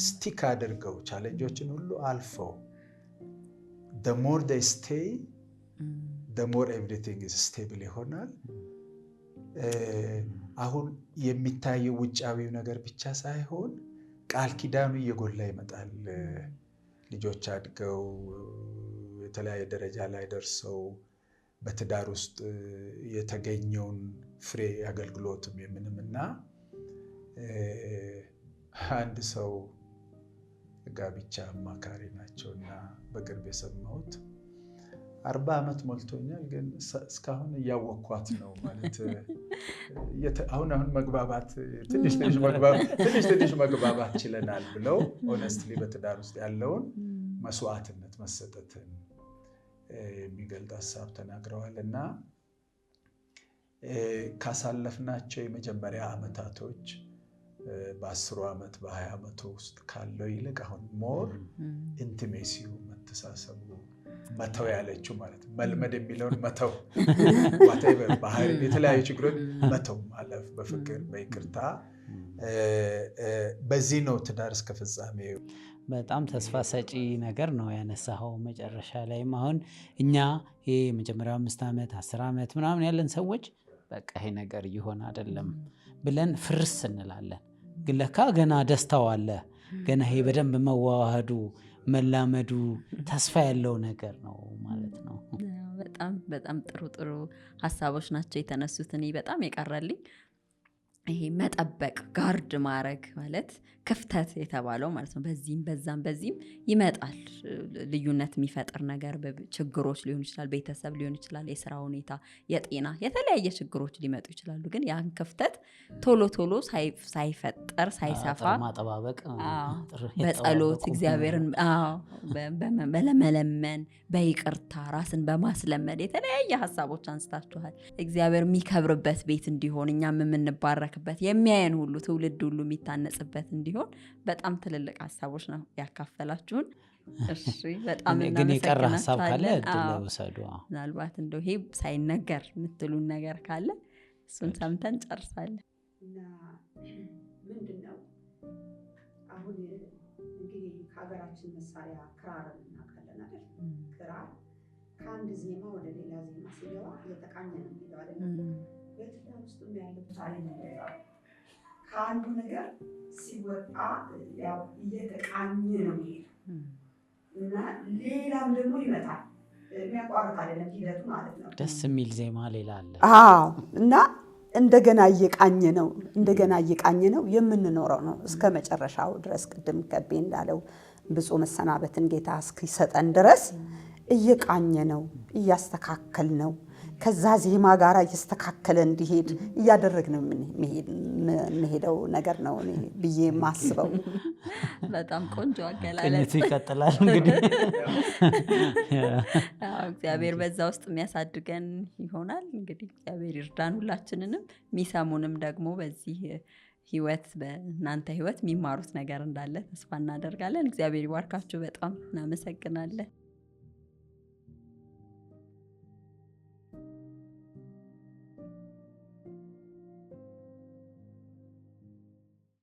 ስቲክ አድርገው ቻሌንጆችን ሁሉ አልፈው the more they stay the more everything is stable ይሆናል። አሁን የሚታየው ውጫዊው ነገር ብቻ ሳይሆን ቃል ኪዳኑ እየጎላ ይመጣል። ልጆች አድገው የተለያየ ደረጃ ላይ ደርሰው በትዳር ውስጥ የተገኘውን ፍሬ አገልግሎትም የምንምና አንድ ሰው ጋብቻ አማካሪ ናቸውና በቅርብ የሰማሁት 40 ዓመት ሞልቶኛል ግን እስካሁን እያወቅኳት ነው ማለት አሁን መግባባት ትንሽ መግባባት ችለናል ብለው ሆነስትሊ በትዳር ውስጥ ያለውን መስዋዕትነት መሰጠትን የሚገልጽ ሐሳብ ተናግረዋል። እና ካሳለፍናቸው የመጀመሪያ ዓመታቶች በ10 ዓመት በ20 ዓመት ውስጥ ካለው ይልቅ አሁን ሞር ኢንቲሜሲው መተሳሰቡ መተው ያለችው ማለት መልመድ የሚለውን መተው whatever ባህሪ የተለያዩ ችግሮች መተው ማለፍ በፍቅር በይቅርታ በዚህ ነው ትዳር እስከ ፍጻሜ። በጣም ተስፋ ሰጪ ነገር ነው ያነሳኸው መጨረሻ ላይም። አሁን እኛ ይሄ የመጀመሪያው 5 ዓመት 10 ዓመት ምናምን ያለን ሰዎች በቃ ይሄ ነገር ይሆን አይደለም ብለን ፍርስ እንላለን። ግን ለካ ገና ደስታው አለ። ገና ይሄ በደንብ መዋሃዱ መላመዱ ተስፋ ያለው ነገር ነው ማለት ነው። በጣም በጣም ጥሩ ሀሳቦች ናቸው የተነሱት። እኔ በጣም የቀረልኝ ይሄ መጠበቅ ጋርድ ማድረግ ማለት ክፍተት የተባለው ማለት ነው። በዚህም በዚህም ይመጣል ልዩነት የሚፈጥር ነገር፣ ችግሮች ሊሆን ይችላል፣ ቤተሰብ ሊሆን ይችላል፣ የስራ ሁኔታ፣ የጤና የተለያየ ችግሮች ሊመጡ ይችላሉ። ግን ያን ክፍተት ቶሎ ሳይፈጠር ሳይሰፋ ማጠባበቅ በጸሎት እግዚአብሔርን በመለመን በይቅርታ ራስን በማስለመድ የተለያየ ሀሳቦች አንስታችኋል። እግዚአብሔር የሚከብርበት ቤት እንዲሆን እኛም የምንባረክበት የሚያየን ሁሉ ትውልድ ሁሉ የሚታነጽበት እንዲሆን በጣም ትልልቅ ሀሳቦች ነው ያካፈላችሁን። እሺ በጣም ግን የቀረ ሀሳብ ካለ ለውሰዱ። ምናልባት እንደው ይሄ ሳይነገር የምትሉን ነገር ካለ እሱን ሰምተን ጨርሳለን። እና ምንድነው አሁን እንግዲህ ከሀገራችን መሳሪያ ክራር እናውቃለን አይደል? ክራር ከአንድ ዜማ ወደ ሌላ ዜማ ሲገባ እየተቃኘ ነው የሚለው አይደል? በትዳር ውስጥ ያለው ታሪክ ነው። ከአንዱ ነገር ሲወጣ ያው እየተቃኘ ነው የሚሄድ እና ሌላም ደግሞ ይመጣል። የሚያቋርጥ አይደለም ሂደቱ ማለት ነው። ደስ የሚል ዜማ ሌላ አለ። አዎ እና እንደገና እየቃኘ ነው የምንኖረው ነው እስከ መጨረሻው ድረስ። ቅድም ከቤ እንዳለው ብፁዕ መሰናበትን ጌታ እስኪሰጠን ድረስ እየቃኘ ነው እያስተካከል ነው ከዛ ዜማ ጋር እያስተካከለ እንዲሄድ እያደረግነው የምንሄደው ነገር ነው ብዬ ማስበው። በጣም ቆንጆ አገላለጽ። ቅኝቱ ይቀጥላል እንግዲህ። እግዚአብሔር በዛ ውስጥ የሚያሳድገን ይሆናል። እንግዲህ እግዚአብሔር ይርዳን ሁላችንንም፣ የሚሰሙንም ደግሞ በዚህ ህይወት በእናንተ ህይወት የሚማሩት ነገር እንዳለ ተስፋ እናደርጋለን። እግዚአብሔር ይባርካችሁ። በጣም እናመሰግናለን።